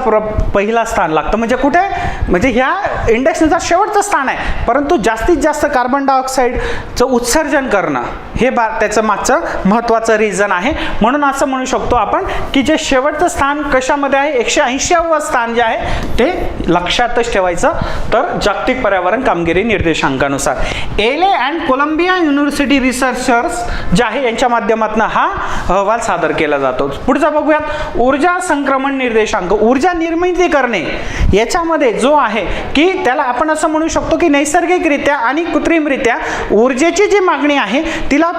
पहिला स्थान लागतं. म्हणजे कुठे, म्हणजे ह्या इंडेक्सनुसार शेवटचं स्थान आहे, परंतु जास्तीत जास्त कार्बन डायऑक्साईडचं उत्सर्जन करणं हे त्याचं मागचं महत्त्वाचं रिझन आहे. म्हणून असं म्हणू शकतो आपण की जे शेवटचं स्थान कशामध्ये आहे, 180वं स्थान जे आहे ते लक्षातच ठेवायचं. तर जागतिक पर्यावरण कामगिरी निर्देशांकानुसार एले अँड कोलंबिया युनिव्हर्सिटी रिसर्चर्स जे आहे यांच्या माध्यमातून हा अहवाल सादर केला जातो. पुढचा बघूयात, ऊर्जा संक्रमण निर्देशांक. ऊर्जा निर्मिती करणे याच्यामध्ये जो आहे की त्याला आपण असं म्हणू शकतो की नैसर्गिकरित्या आणि कृत्रिमरित्या ऊर्जेची जी मागणी आहे तिला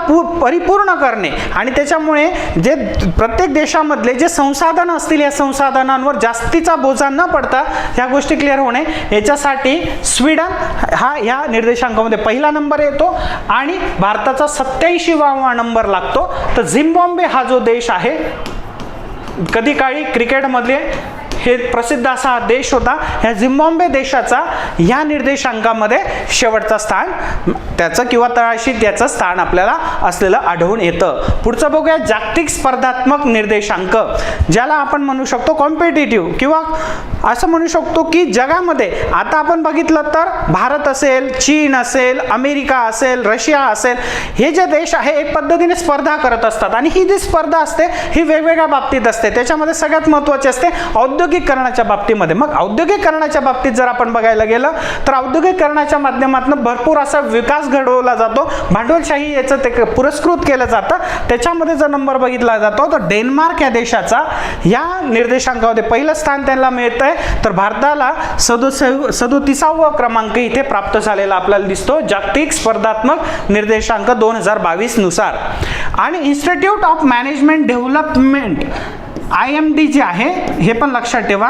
परिपूर्ण करणे आणि त्याच्यामुळे जे प्रत्येक देशामधले जे संसाधन असतील या संसाधनांवर जास्तीचा बोजा न पडता ह्या गोष्टी क्लिअर होणे याच्यासाठी स्वीडन हा या निर्देशांकामध्ये पहिला नंबर येतो आणि भारताचा 87वा नंबर लागतो. तर झिम्बाब्वे हा जो देश आहे, कधी काळी क्रिकेटमध्ये हे प्रसिद्ध असा हा देश होता, ह्या झिम्बाब्वे देशाचा या निर्देशांकामध्ये शेवटचा स्थान त्याचं किंवा तळाशी त्याचं स्थान आपल्याला असलेलं आढळून येतं. पुढचं बघूया, जागतिक स्पर्धात्मक निर्देशांक, ज्याला आपण म्हणू शकतो कॉम्पिटिटिव्ह किंवा असं म्हणू शकतो की जगामध्ये आता आपण बघितलं तर भारत असेल, चीन असेल, अमेरिका असेल, रशिया असेल, हे जे देश आहे एक पद्धतीने स्पर्धा करत असतात आणि ही जी स्पर्धा असते ही वेगवेगळ्या बाबतीत असते. त्याच्यामध्ये सगळ्यात महत्त्वाचे असते औद्योगिकरणाच्या बाबतीमध्ये. मग औद्योगिकरणाच्या बाबतीत जर आपण बघायला गेलं तर औद्योगिकरणाच्या माध्यमातून भरपूर असा विकास घडवला जातो, भांडवलशाही याचं ते पुरस्कृत केलं जातं. त्याच्यामध्ये जर नंबर बघितला जातो तर डेन्मार्क या देशाचा या निर्देशांकामध्ये पहिलं स्थान त्यांना मिळतंय, तर भारताला 37वा क्रमांक इथे प्राप्त झालेला आपल्याला दिसतो जागतिक स्पर्धात्मक निर्देशांक 2022 नुसार. आणि institute of management development IMD जे आहे हे पण लक्षात ठेवा,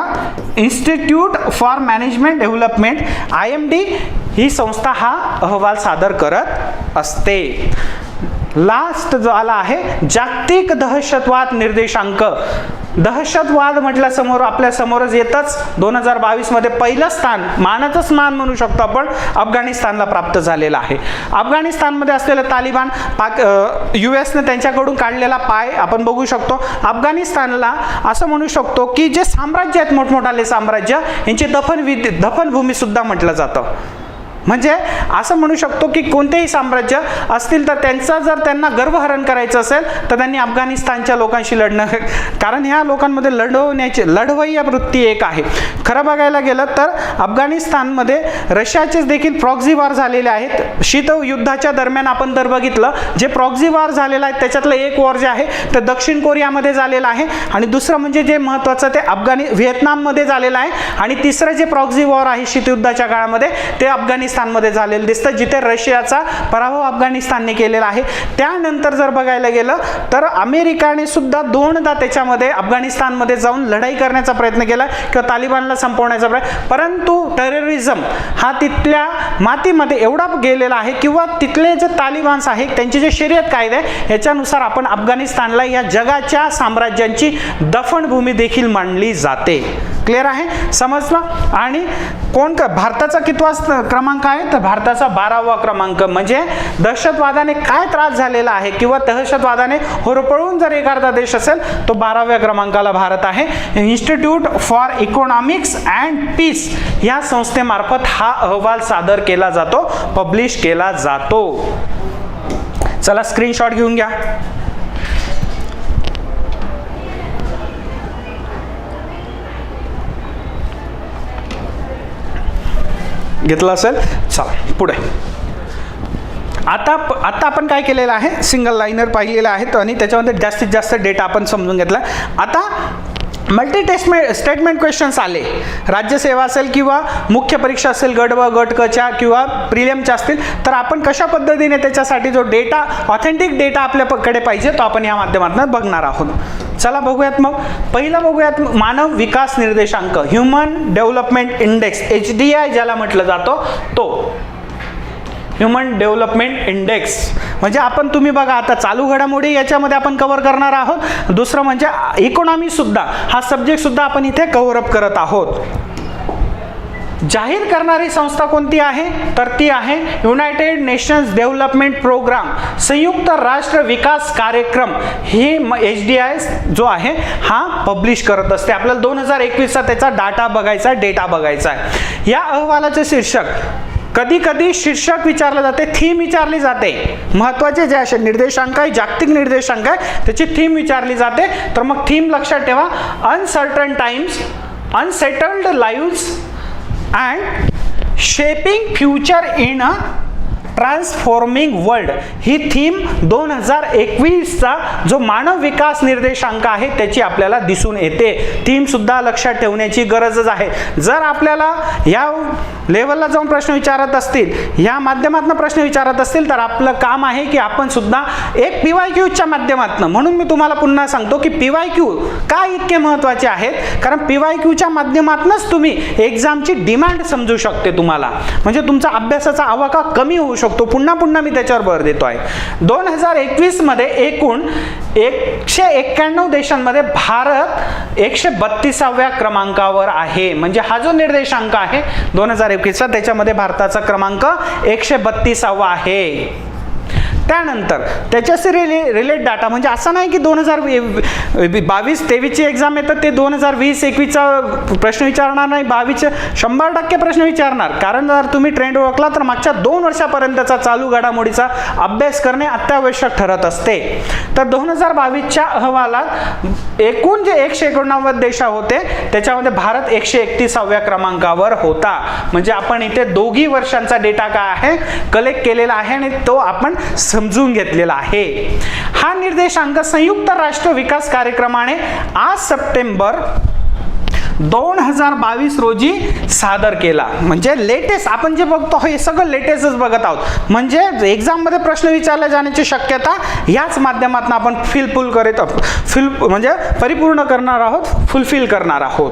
institute for management development IMD ही संस्था हा अहवाल सादर करत असते. लास्ट जो आला आहे जागतिक दहशतवाद निर्देशांक. दहशतवाद म्हटल्या समोर आपल्या समोरच येतच 2022 मध्ये पहिलं स्थान, मानाचं स्थान म्हणू शकतो आपण, अफगाणिस्तानला प्राप्त झालेलं आहे. अफगाणिस्तानमध्ये असलेलं तालिबान US ने त्यांच्याकडून काढलेला पाय आपण बघू शकतो. अफगाणिस्तानला असं म्हणू शकतो की जे साम्राज्य आहेत मोठमोठाले साम्राज्य यांची दफनभूमी सुद्धा म्हटलं जातं. म्हणजे असं म्हणू शकतो की कोणतेही साम्राज्य असतील तर त्यांचा जर त्यांना गर्वहरण करायचं असेल तर त्यांनी अफगाणिस्तानच्या लोकांशी लढणं, कारण ह्या लोकांमध्ये लढवय्या वृत्ती एक आहे. खरं बघायला गेलं तर अफगाणिस्तानमध्ये रशियाचे देखील प्रॉक्सी वॉर झालेले आहेत. शीतयुद्धाच्या दरम्यान आपण जर बघितलं जे प्रॉक्सी वॉर झालेलं आहे त्याच्यातलं एक वॉर जे आहे ते दक्षिण कोरियामध्ये झालेलं आहे आणि दुसरं म्हणजे जे महत्त्वाचं ते व्हिएतनाममध्ये झालेलं आहे आणि तिसरं जे प्रॉक्सी वॉर आहे शीतयुद्धाच्या काळामध्ये ते अफगाणिस्तानमध्ये झालेलं दिसतं, जिथे रशियाचा पराभव अफगाणिस्तानने केलेला आहे. त्यानंतर जर बघायला गेलं तर अमेरिकाने सुद्धा दोनदा त्याच्यामध्ये अफगाणिस्तानमध्ये जाऊन लढाई करण्याचा प्रयत्न केला किंवा तालिबानला संपवण्याचा प्रयत्न, परंतु टेररिझम हा तिथल्या मातीमध्ये एवढा गेलेला आहे किंवा तिथले जे तालिबान्स आहेत त्यांचे जे शरीयत कायदे याच्यानुसार आपण अफगाणिस्तानला या जगाच्या साम्राज्यांची दफनभूमी देखील मानली जाते. क्लिअर आहे, समजलं. आणि भारताचा कितवा क्रमांक आहे तर भारताचा 12वा क्रमांक. म्हणजे दहशतवादाने काय त्रास झालेला आहे किंवा दहशतवादाने होरपळून जर एखादा देश असेल तो 12व्या क्रमांकाला भारत आहे. Institute for economics and peace या संस्थेमार्फत हा अहवाल सादर केला जातो, पब्लिश केला जातो. चला स्क्रीनशॉट घेऊन घ्या. घेतलं असेल. चला पुढे. आता आपण काय केलेलं आहे, सिंगल लाईनर पाहिलेलं आहे आणि त्याच्यामध्ये जास्तीत जास्त डेटा आपण समजून घेतला. आता मल्टी स्टेटमेंट क्वेश्चन्स आले, राज्यसेवा असेल किंवा मुख्य परीक्षा असेल गट व गट कच्या किंवा प्रिलियमच्या असतील, तर आपण कशा पद्धतीने त्याच्यासाठी जो डेटा ऑथेंटिक डेटा आपल्याकडे पाहिजे तो आपण या माध्यमातून बघणार आहोत. चला बघूयात मग. पहिलं बघूयात मानव विकास निर्देशांक, ह्युमन डेव्हलपमेंट इंडेक्स, HDI ज्याला म्हटलं जातं तो. ह्युमन डेव्हलपमेंट इंडेक्स म्हणजे आपण तुम्ही बघा आता चालू घडामोडी याच्यामध्ये आपण कव्हर करणार आहोत. दुसरं म्हणजे इकॉनॉमी सुद्धा, हा सब्जेक्ट सुद्धा आपण इथे कव्हर अप करत आहोत. जाहीर करणारी संस्था कोणती आहे तर ती आहे युनायटेड नेशन्स डेव्हलपमेंट प्रोग्राम, संयुक्त राष्ट्र विकास कार्यक्रम. ही HDI जो आहे हा पब्लिश करत असते. आपल्याला 2021चा त्याचा डेटा बघायचा आहे. या अहवालाचे शीर्षक, कधी कधी शीर्षक विचारलं जाते, थीम विचारली जाते. महत्त्वाचे जे असे निर्देशांक आहे, जागतिक निर्देशांक आहे, त्याची थीम विचारली जाते. तर मग थीम लक्षात ठेवा, uncertain times, unsettled lives and shaping future in a transforming world. ही थीम 2021चा जो मानव विकास निर्देशांक आहे त्याची आपल्याला दिसून येते. थीम सुद्धा लक्षात ठेवण्याची गरजच आहे. जर आपल्याला या लेवलला जाऊन प्रश्न विचारत असतील, या माध्यमातून प्रश्न विचारत असतील, तर आपलं काम आहे की आपण सुद्धा एक PYQच्या माध्यमातून, म्हणून मी तुम्हाला पुन्हा सांगतो की PYQ का इतके महत्त्वाचे आहेत, कारण PYQच्या माध्यमातूनच तुम्ही एक्झामची डिमांड समजू शकते तुम्हाला, म्हणजे तुमचा अभ्यासाचा आवाका कमी होऊ शकतो. पुन्हा मी त्याच्यावर भर देतो आहे. 2021 मध्ये एकूण 191 देशांमध्ये भारत 132व्या क्रमांकावर आहे. म्हणजे हा जो निर्देशांक आहे 2021चा, त्याच्यामध्ये भारताचा क्रमांक 132वा आहे. त्यानंतर त्याच्याशी रिलेट डाटा, म्हणजे असं नाही की 2022-23ची एक्झाम येतात ते 2020-21चा प्रश्न विचारणार नाही, 22चे 100% प्रश्न विचारणार. कारण जर तुम्ही ट्रेंड ओळखला तर मागच्या 2 वर्षापर्यंतचा चालू घडामोडीचा अभ्यास करणे अत्यावश्यक ठरत असते. तर 2022च्या अहवालात एकूण जे 189 देश होते त्याच्यामध्ये भारत 131व्या क्रमांकावर होता. म्हणजे आपण इथे दोघी वर्षांचा डेटा काय आहे कलेक्ट केलेला आहे आणि तो आपण समजून घेतलेला आहे. हा निर्देशांक संयुक्त राष्ट्र विकास कार्यक्रमाने 8 सप्टेंबर 2022 रोजी सादर केला. म्हणजे लेटेस्ट आपण जे बघतो हे सगळं लेटेस्टच बघत आहोत. म्हणजे एक्झाम मध्ये प्रश्न विचारले जाण्याची शक्यता याच माध्यमातून आपण म्हणजे परिपूर्ण करणार आहोत, फुलफिल करणार आहोत.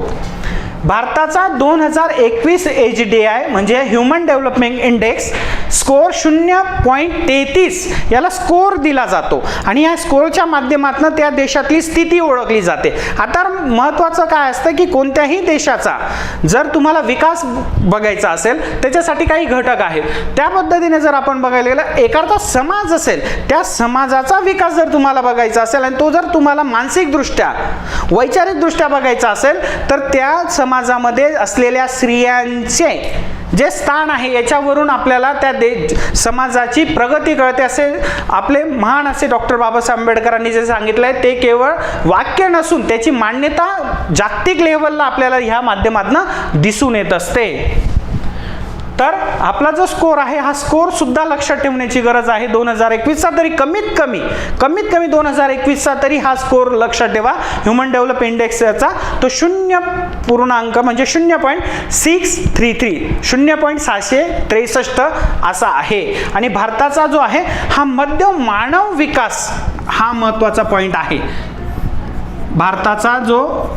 भारताचा 2021 HDI म्हणजे ह्युमन डेव्हलपमेंट इंडेक्स स्कोर 0.33 याला स्कोर दिला जातो आणि या स्कोरच्या माध्यमातून त्या देशातली स्थिती ओळखली जाते. आता महत्त्वाचं काय असतं की कोणत्याही देशाचा जर तुम्हाला विकास बघायचा असेल त्याच्यासाठी काही घटक आहेत. त्या पद्धतीने जर आपण बघायला गेलं, एखादा समाज असेल त्या समाजाचा विकास जर तुम्हाला बघायचा असेल आणि तो जर तुम्हाला मानसिकदृष्ट्या वैचारिकदृष्ट्या बघायचा असेल तर त्या समाजामध्ये असलेल्या स्त्रियांचे जे स्थान आहे याच्यावरून आपल्याला त्या समाजाची प्रगती कळते. असे आपले महान असे डॉक्टर बाबासाहेब आंबेडकरांनी जे सांगितलंय ते केवळ वाक्य नसून त्याची मान्यता जागतिक लेव्हलला आपल्याला ह्या माध्यमातून दिसून येत असते. तर आपला जो स्कोर आहे हा स्कोर सुद्धा लक्षात ठेवण्याची गरज आहे. 2021चा तरी कमीत कमी 2021चा तरी हा स्कोर लक्षात ठेवा. ह्युमन डेव्हलप इंडेक्सचा तो 0 म्हणजे 0.633 0.663 असा आहे. आणि भारताचा जो आहे हा मध्यम मानव विकास हा महत्त्वाचा पॉइंट आहे. भारताचा जो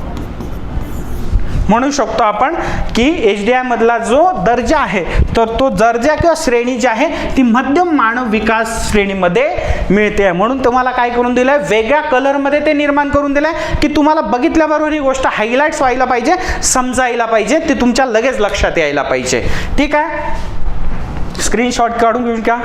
म्हणू शकतो आपण की HDI मधला जो दर्जा आहे तर तो दर्जा किंवा श्रेणी जी आहे ती मध्यम मानव विकास श्रेणीमध्ये मिळते. म्हणून तुम्हाला काय करून दिलंय, वेगळ्या कलरमध्ये ते निर्माण करून दिलंय की तुम्हाला बघितल्याबरोबर ही गोष्ट हायलाइट्स व्हायला पाहिजे, समजायला पाहिजे, ते तुमच्या लगेच लक्षात यायला पाहिजे. ठीक आहे, स्क्रीनशॉट काढून घेऊन का.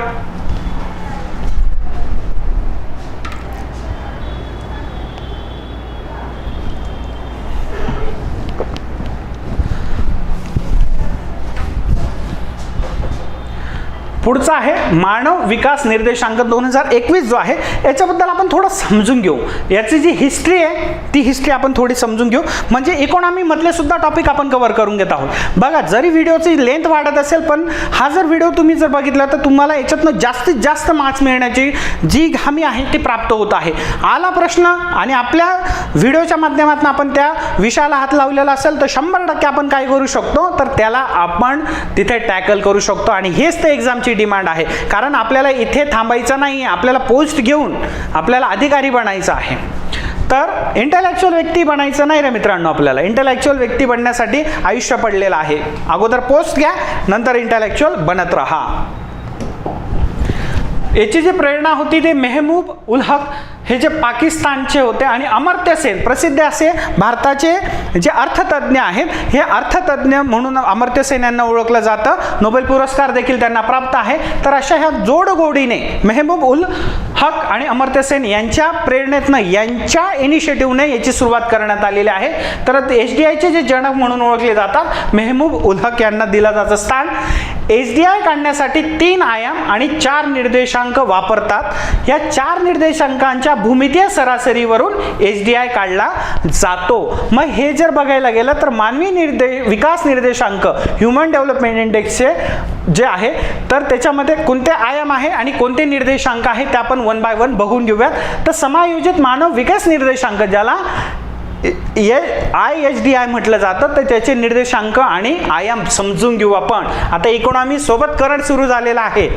पुढचा आहे मानव विकास निर्देशांक 2021 जो आहे याच्याबद्दल आपण थोडं समजून घेऊ. याची जी हिस्ट्री आहे ती हिस्ट्री आपण थोडी समजून घेऊ. म्हणजे इकॉनॉमी मधले सुद्धा टॉपिक आपण कव्हर करून घेत आहोत. बघा, जरी व्हिडिओची लेंथ वाढत असेल पण हा जर व्हिडिओ तुम्ही जर बघितला तर तुम्हाला याच्यातनं जास्तीत जास्त मार्क्स मिळण्याची जी हमी आहे ती प्राप्त होत आहे. आला प्रश्न आणि आपल्या व्हिडिओच्या माध्यमातून आपण त्या विषयाला हात लावलेला असेल तर 100% आपण काय करू शकतो तर त्याला आपण तिथे टॅकल करू शकतो. आणि हेच ते एक्झामची डिमांड आहे. कारण आपल्याला इथे थांबायचं नाही, आपल्याला पोस्ट घेऊन आपल्याला अधिकारी बनायचं आहे. तर इंटेलेक्च्युअल व्यक्ती बनायचं नाही रे मित्रांनो, आपल्याला इंटेलेक्च्युअल व्यक्ती बनण्यासाठी आयुष्य पडलेलं आहे. अगोदर पोस्ट घ्या, नंतर इंटेलेक्च्युअल बनत राहा. याची जी प्रेरणा होती ते मेहबूब उल हक हे जे पाकिस्तानचे होते आणि अमर्त्य सेन प्रसिद्ध असे भारताचे जे अर्थतज्ञ आहेत, हे अर्थतज्ञ म्हणून अमर्त्य सेन यांना ओळखलं जातं. नोबेल पुरस्कार देखील त्यांना प्राप्त आहे. तर अशा ह्या जोडगोडीने मेहबूब उल हक आणि अमर्त्य सेन यांच्या प्रेरणेतनं, यांच्या इनिशिएटिव्हने याची सुरुवात करण्यात आलेली आहे. तर HDIचे जे जनक म्हणून ओळखले जातात मेहबूब उल हक यांना दिलं जातं स्थान. HDI काढण्यासाठी 3 आयाम आणि 4 निर्देशांक वापरतात. या 4 निर्देशांकांच्या भूमितीय सरासरीवरून HDI काढला जातो. मग हे जर बघायला गेलं तर मानवी विकास निर्देशांक ह्युमन डेव्हलपमेंट इंडेक्सचे जे आहे, तर त्याच्यामध्ये कोणते आयाम आहे आणि कोणते निर्देशांक आहे ते आपण 1 बाय 1 बघून घेऊयात. तर समायोजित मानव विकास निर्देशांक ज्याला IHDI म्हटलं जातं, तर त्याचे निर्देशांक आणि आयाम समजून घेऊ आपण. आता इकॉनॉमी सोबत करंट सुरू झालेला आहे.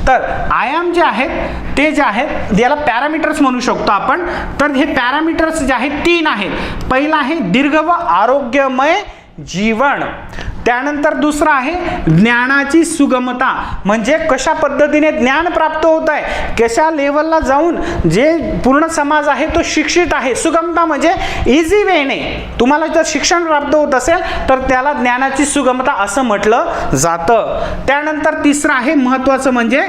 तर आयाम जे आहेत ते जे आहेत याला पॅरामीटर्स म्हणू शकतो आपण. तर हे पॅरामीटर्स जे आहेत 3 आहेत. पहिला आहे दीर्घ व आरोग्यमय जीवन. त्यानंतर दुसरा आहे ज्ञानाची सुगमता, म्हणजे कशा पद्धतीने ज्ञान प्राप्त होत आहे, कशा लेवलला जाऊन जे पूर्ण समाज आहे तो शिक्षित आहे. सुगमता म्हणजे इझी वेने तुम्हाला जर शिक्षण प्राप्त होत असेल तर त्याला ज्ञानाची सुगमता असं म्हटलं जातं. त्यानंतर तिसरं आहे महत्त्वाचं म्हणजे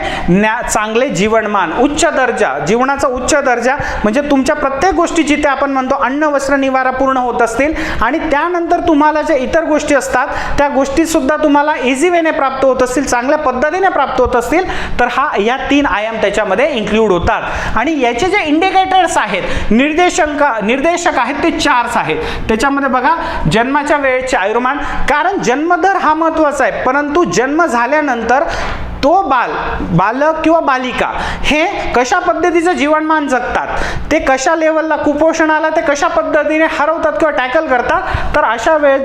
चांगले जीवनमान, उच्च दर्जा, जीवनाचा उच्च दर्जा म्हणजे तुमच्या प्रत्येक गोष्टीची ते आपण म्हणतो अन्न वस्त्र निवारा पूर्ण होत असतील आणि त्यानंतर तुम्हाला ज्या इतर गोष्टी असतात त्या गोष्टी सुद्धा तुम्हाला इझी वेने प्राप्त होत असतील, चांगल्या पद्धतीने प्राप्त होत असतील, तर या 3 आयाम त्याच्यामध्ये इन्क्लूड होतात. आणि याचे जे इंडिकेटर्स आहेत, निर्देशक आहेत ते 4 आहेत. त्याच्यामध्ये बघा जन्माच्या वेळेचे आयुर्मान, कारण जन्मदर हा महत्त्वाचा आहे, परंतु जन्म झाल्यानंतर तो बालक किंवा बालिका हे कशा पद्धतीचं जीवनमान जगतात, ते कशा लेवलला कुपोषणाला ते कशा पद्धतीने हरवतात किंवा टॅकल करतात, तर अशा वेळेस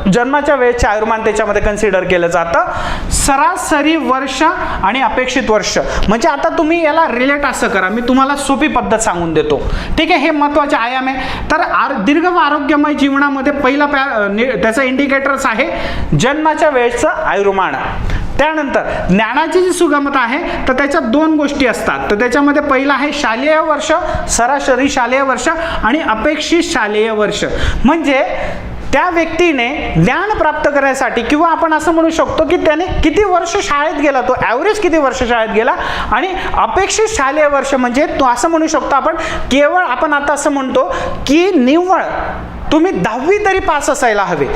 जन्माच्या वेळेचे आयुर्मान त्याच्यामध्ये कन्सिडर केलं जातं. सरासरी वर्ष आणि अपेक्षित वर्ष, म्हणजे आता तुम्ही याला रिलेट असं करा, मी तुम्हाला सोपी पद्धत सांगून देतो. ठीक आहे, हे महत्त्वाचे आयाम आहे. तर दीर्घ व आरोग्यमय जीवनामध्ये पहिला त्याचा इंडिकेटर्स आहे जन्माच्या वेळेचं आयुर्मान. त्यानंतर ज्ञानाची जी सुगमता आहे तर त्याच्यात 2 गोष्टी असतात. तर त्याच्यामध्ये पहिला आहे शालेय वर्ष, सरासरी शालेय वर्ष आणि अपेक्षित शालेय वर्ष. म्हणजे त्या व्यक्तीने ज्ञान प्राप्त करण्यासाठी किंवा आपण असं म्हणू शकतो की त्याने किती वर्ष शाळेत गेला, तो ॲव्हरेज किती वर्ष शाळेत गेला. आणि अपेक्षित शालेय वर्ष म्हणजे तो असं म्हणू शकतो आपण केवळ आपण आता असं म्हणतो की निव्वळ तुम्ही 10वी तरी पास असायला हवे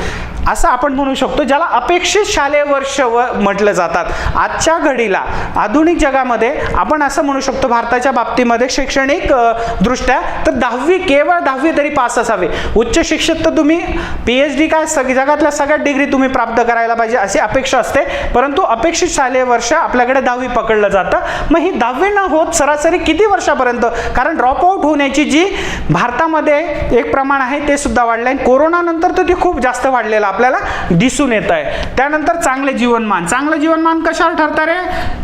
असं आपण म्हणू शकतो, ज्याला अपेक्षित शालेय वर्ष म्हटलं जातात. आजच्या घडीला आधुनिक जगामध्ये आपण असं म्हणू शकतो भारताच्या बाबतीमध्ये शैक्षणिक दृष्ट्या तर 10वी केवळ 10वी तरी पास असावे. उच्च शिक्षित तर तुम्ही PhD काय जगातल्या सगळ्या डिग्री तुम्ही प्राप्त करायला पाहिजे अशी अपेक्षा असते, परंतु अपेक्षित शालेय वर्ष आपल्याकडे 10वी पकडलं जातं. मग ही 10वी न होत सरासरी किती वर्षापर्यंत, कारण ड्रॉपआउट होण्याची जी भारतामध्ये एक प्रमाण आहे ते सुद्धा वाढलं आहे. कोरोना नंतर तर ते खूप जास्त वाढलेलं आपल्याला दिसून येत आहे. त्यानंतर चांगले जीवनमान, चांगलं जीवनमान कशावर ठरतं रे,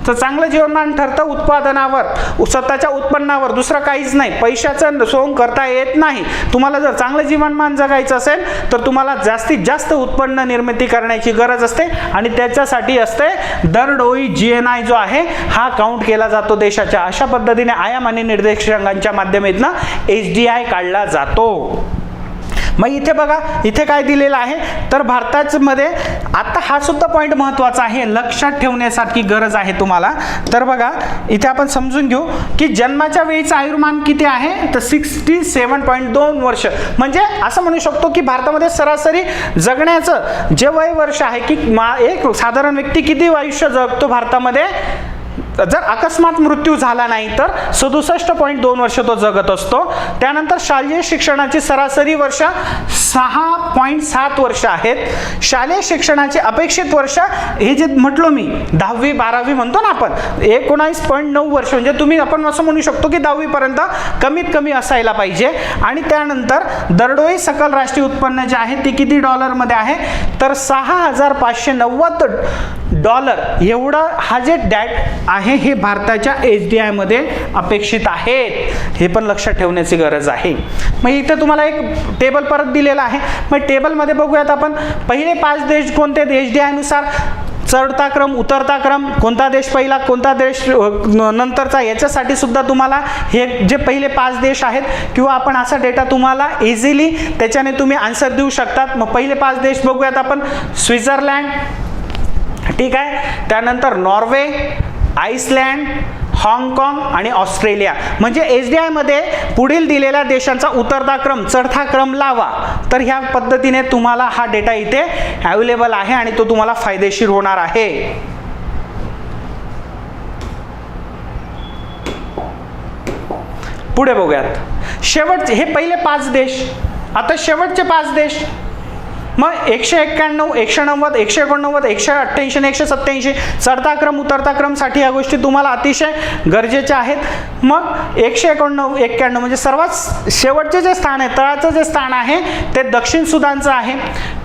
तर चांगलं जीवनमान ठरतं उत्पादनावर, स्वतःच्या उत्पन्नावर, दुसरं काहीच नाही. पैशाचं सोंग करता येत नाही. तुम्हाला जर चांगलं जीवनमान जगायचं असेल तर तुम्हाला जास्तीत जास्त उत्पन्न निर्मिती करण्याची गरज असते आणि त्याच्यासाठी असते दरडोई GNI जो आहे हा काउंट केला जातो देशाच्या. अशा पद्धतीने आयाम आणि निर्देशांकांच्या माध्यमातून HDI काढला जातो. मग इथे बघा इथे काय दिलेलं आहे तर भारतामध्ये आता हा सुद्धा पॉईंट महत्त्वाचा आहे, लक्षात ठेवण्यासारखी गरज आहे तुम्हाला. तर बघा इथे आपण समजून घेऊ की जन्माच्या वेळीचं आयुर्मान किती आहे तर 67.2 वर्ष. म्हणजे असं म्हणू शकतो की भारतामध्ये सरासरी जगण्याचं जे वय वर्ष आहे की एक साधारण व्यक्ती किती आयुष्य जगतो भारतामध्ये, जर अकस्मात मृत्यू झाला नाही तर 67.2 वर्ष तो जगत असतो. त्यानंतर शालेय शिक्षणाची सरासरी वर्ष 6 19.7 वर्ष आहेत. शालेय शिक्षणाचे अपेक्षित वर्ष हे जे म्हटलो मी 10वी 12वी म्हणतो ना आपण, 19.9 वर्ष, म्हणजे तुम्ही आपण असं म्हणू शकतो की 10वी पर्यंत कमीत कमी असायला पाहिजे. आणि त्यानंतर दरडोई सकल राष्ट्रीय उत्पन्न जे आहे ते किती डॉलरमध्ये आहे, तर $6,590 एवढा हा जे डॅट आहे हे भारताच्या HDI मध्ये अपेक्षित आहेत. हे पण लक्षात ठेवण्याची गरज आहे. मग इथे तुम्हाला एक टेबल परत दिलेला आहे. मग टेबलमध्ये बघूयात आपण पहिले 5 देश कोणते HDI नुसार, चढता क्रम उतरता क्रम, कोणता देश पहिला कोणता देश नंतरचा, याच्यासाठी सुद्धा तुम्हाला हे जे पहिले 5 देश आहेत किंवा आपण असा डेटा तुम्हाला इझिली त्याच्याने तुम्ही आन्सर देऊ शकतात. मग पहिले 5 देश बघूयात आपण. स्वित्झर्लंड, ठीक आहे, त्यानंतर नॉर्वे, आइसलँड, हाँगकाँग आणि ऑस्ट्रेलिया. म्हणजे HDI मध्ये पुढील दिलेल्या देशांचा उतरता क्रम चढता क्रम लावा. तर ह्या पद्धतीने तुम्हाला हा डेटा इथे अवेलेबल आहे आणि तो तुम्हाला फायदेशीर होणार आहे. पुढे बघूयात शेवटचे हे पहिले 5 देश. आता शेवटचे 5 देश, मग 191, 190, 189, 188 आणि 187 चढता क्रम उतरता क्रम साठी या गोष्टी तुम्हाला अतिशय गरजेच्या आहेत. मग 191 म्हणजे सर्वात शेवटचे जे स्थान आहे, तळाचं जे स्थान आहे ते दक्षिण सुदानचं आहे.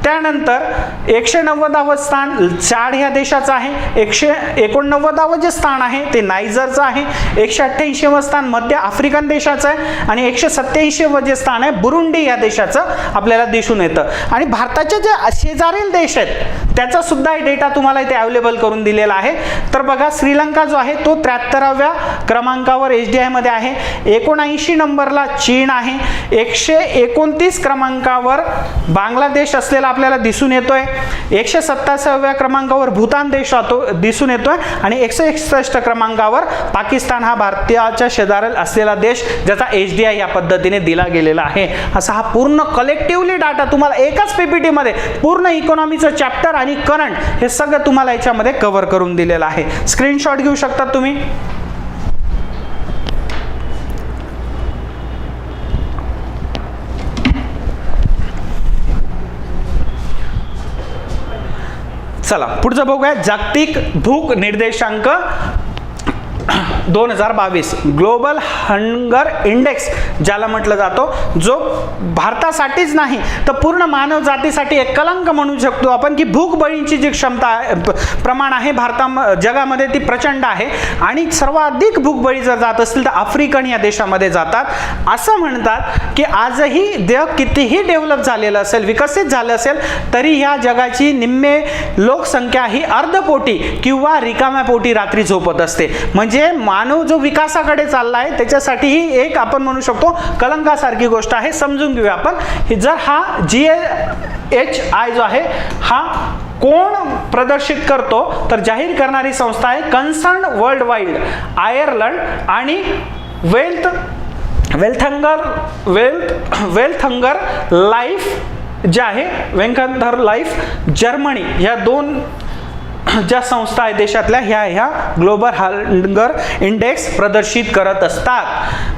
त्यानंतर 190वे स्थान चाड ह्या देशाचं आहे. 189वे जे स्थान आहे ते नायजरचं आहे. 188वे स्थान मध्य आफ्रिकन देशाचं आहे आणि 187वे जे स्थान आहे बुरुंडी या देशाचं आपल्याला दिसून येतं. आणि भारताचे जे शेजारील देश आहेत त्याचा सुद्धा डेटा तुम्हाला इथे अवेलेबल करून दिलेला आहे. तर बघा श्रीलंका जो आहे तो 73व्या क्रमांकावर HDI मध्ये आहे. 79 नंबरला चीन आहे. 129 क्रमांकावर बांगलादेश असलेला आपल्याला दिसून येतोय. 127व्या क्रमांकावर भूतान देश दिसून येतोय आणि 161 क्रमांकावर पाकिस्तान हा भारताच्या शेजारील असलेला देश ज्याचा HDI या पद्धतीने दिला गेलेला आहे. असा हा पूर्ण कलेक्टिव्हली डाटा तुम्हाला एकाच PPT मध्ये पूर्ण इकॉनॉमीचं चॅप्टर आणि करंट हे सगळं तुम्हाला याच्यामध्ये कव्हर करून दिलेलं आहे. स्क्रीनशॉट घेऊ शकता तुम्ही. चला पुढचं बघूया. जागतिक भूक निर्देशांक 2022 ग्लोबल हंगर इंडेक्स ज्याला म्हटलं जातो, जो भारतासाठीच नाही तर पूर्ण मानव जातीसाठी एक कलंक म्हणू शकतो आपण की भूकबळीची जी क्षमता प्रमाण आहे जगामध्ये ती प्रचंड आहे आणि सर्वाधिक भूकबळी जर जात असतील तर आफ्रिकन या देशामध्ये जातात. असं म्हणतात की आजही जग कितीही डेव्हलप झालेलं असेल, विकसित झालं असेल, तरी ह्या जगाची निम्मे लोकसंख्या ही अर्धपोटी किंवा रिकाम्या पोटी रात्री झोपत असते. म्हणजे मानव जो विकासाकडे चालला आहे त्याच्यासाठी ही एक आपण म्हणू शकतो कलंकासारखी गोष्ट आहे. समजून घेऊया आपण. जर हा GHI जो आहे हा कोण प्रदर्शित करतो, तर जाहीर करणारी संस्था आहे कन्सर्न वर्ल्ड वाईड आयर्लंड आणि वेल्थहंगर लाईफ जे आहे वेंकंधर लाईफ जर्मनी, ह्या 2 ज्या संस्था आहेत देशातल्या ह्या ग्लोबल हंगर इंडेक्स प्रदर्शित करत असतात.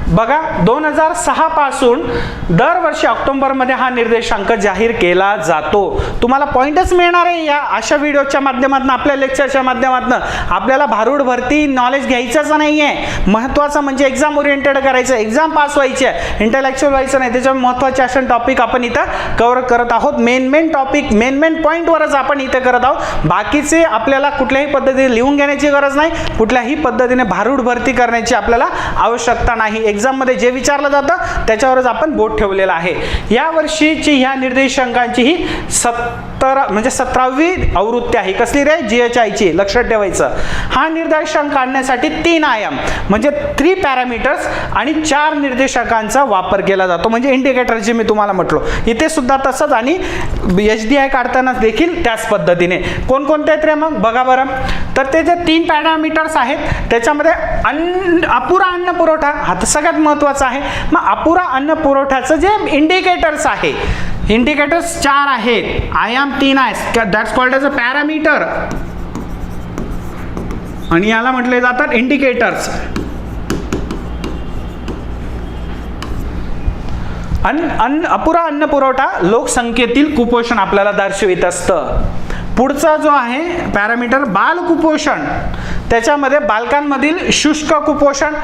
बघा 2006 पासून दरवर्षी ऑक्टोबरमध्ये हा निर्देशांक जाहीर केला जातो. तुम्हाला पॉइंटच मिळणार आहे या अशा व्हिडिओच्या माध्यमातून, आपल्या लेक्चरच्या माध्यमातून. आपल्याला भारूड भरती नॉलेज घ्यायचंच नाही आहे. महत्त्वाचं म्हणजे एक्झाम ओरिएंटेड करायचं, एक्झाम पास व्हायची आहे, इंटेलेक्च्युअल व्हायचं नाही. त्याच्यामुळे महत्त्वाचे असे टॉपिक आपण इथं कव्हर करत आहोत. मेन टॉपिक मेन पॉईंटवरच आपण इथे करत आहोत. बाकीचे आपल्याला कुठल्याही पद्धतीने लिहून घेण्याची गरज नाही, कुठल्याही पद्धतीने भारूड भरती करण्याची आपल्याला आवश्यकता नाही. एक्झाम मध्ये जे विचारलं जातं त्याच्यावरच आपण बोट ठेवलेला आहे. या वर्षीची ह्या निर्देशांकांची ही 17वी आवृत्ती आहे. कसली रे? GHI ची. लक्षात ठेवायचं. हा निर्देशांक काढण्यासाठी 3 आयाम म्हणजे 3 पॅरामीटर्स आणि 4 निर्देशांकांचा वापर केला जातो. म्हणजे इंडिकेटर जे मी तुम्हाला म्हटलो इथे सुद्धा तसंच आणि HDI काढताना देखील त्याच पद्धतीने. कोणकोणते आहेत रे मग बघा बरं. तर ते जे 3 पॅरामीटर्स आहेत त्याच्यामध्ये अपुरा अन्न पुरवठा हा तर सगळ्यात महत्त्वाचा आहे. मग अपुरा अन्न पुरवठ्याचं जे इंडिकेटर्स आहे, इंडिकेटर्स 4 आहेत, आयाम 3 आहेत. That's called as a parameter आणि याला म्हटले जातात इंडिकेटर्स. अपुरा अन्न पुरवठा लोकसंख्येतील कुपोषण आपल्याला दर्शवित असतं. पुढचा जो आहे पॅरामीटर बाल कुपोषण, त्याच्यामध्ये बालकांमधील शुष्क कुपोषण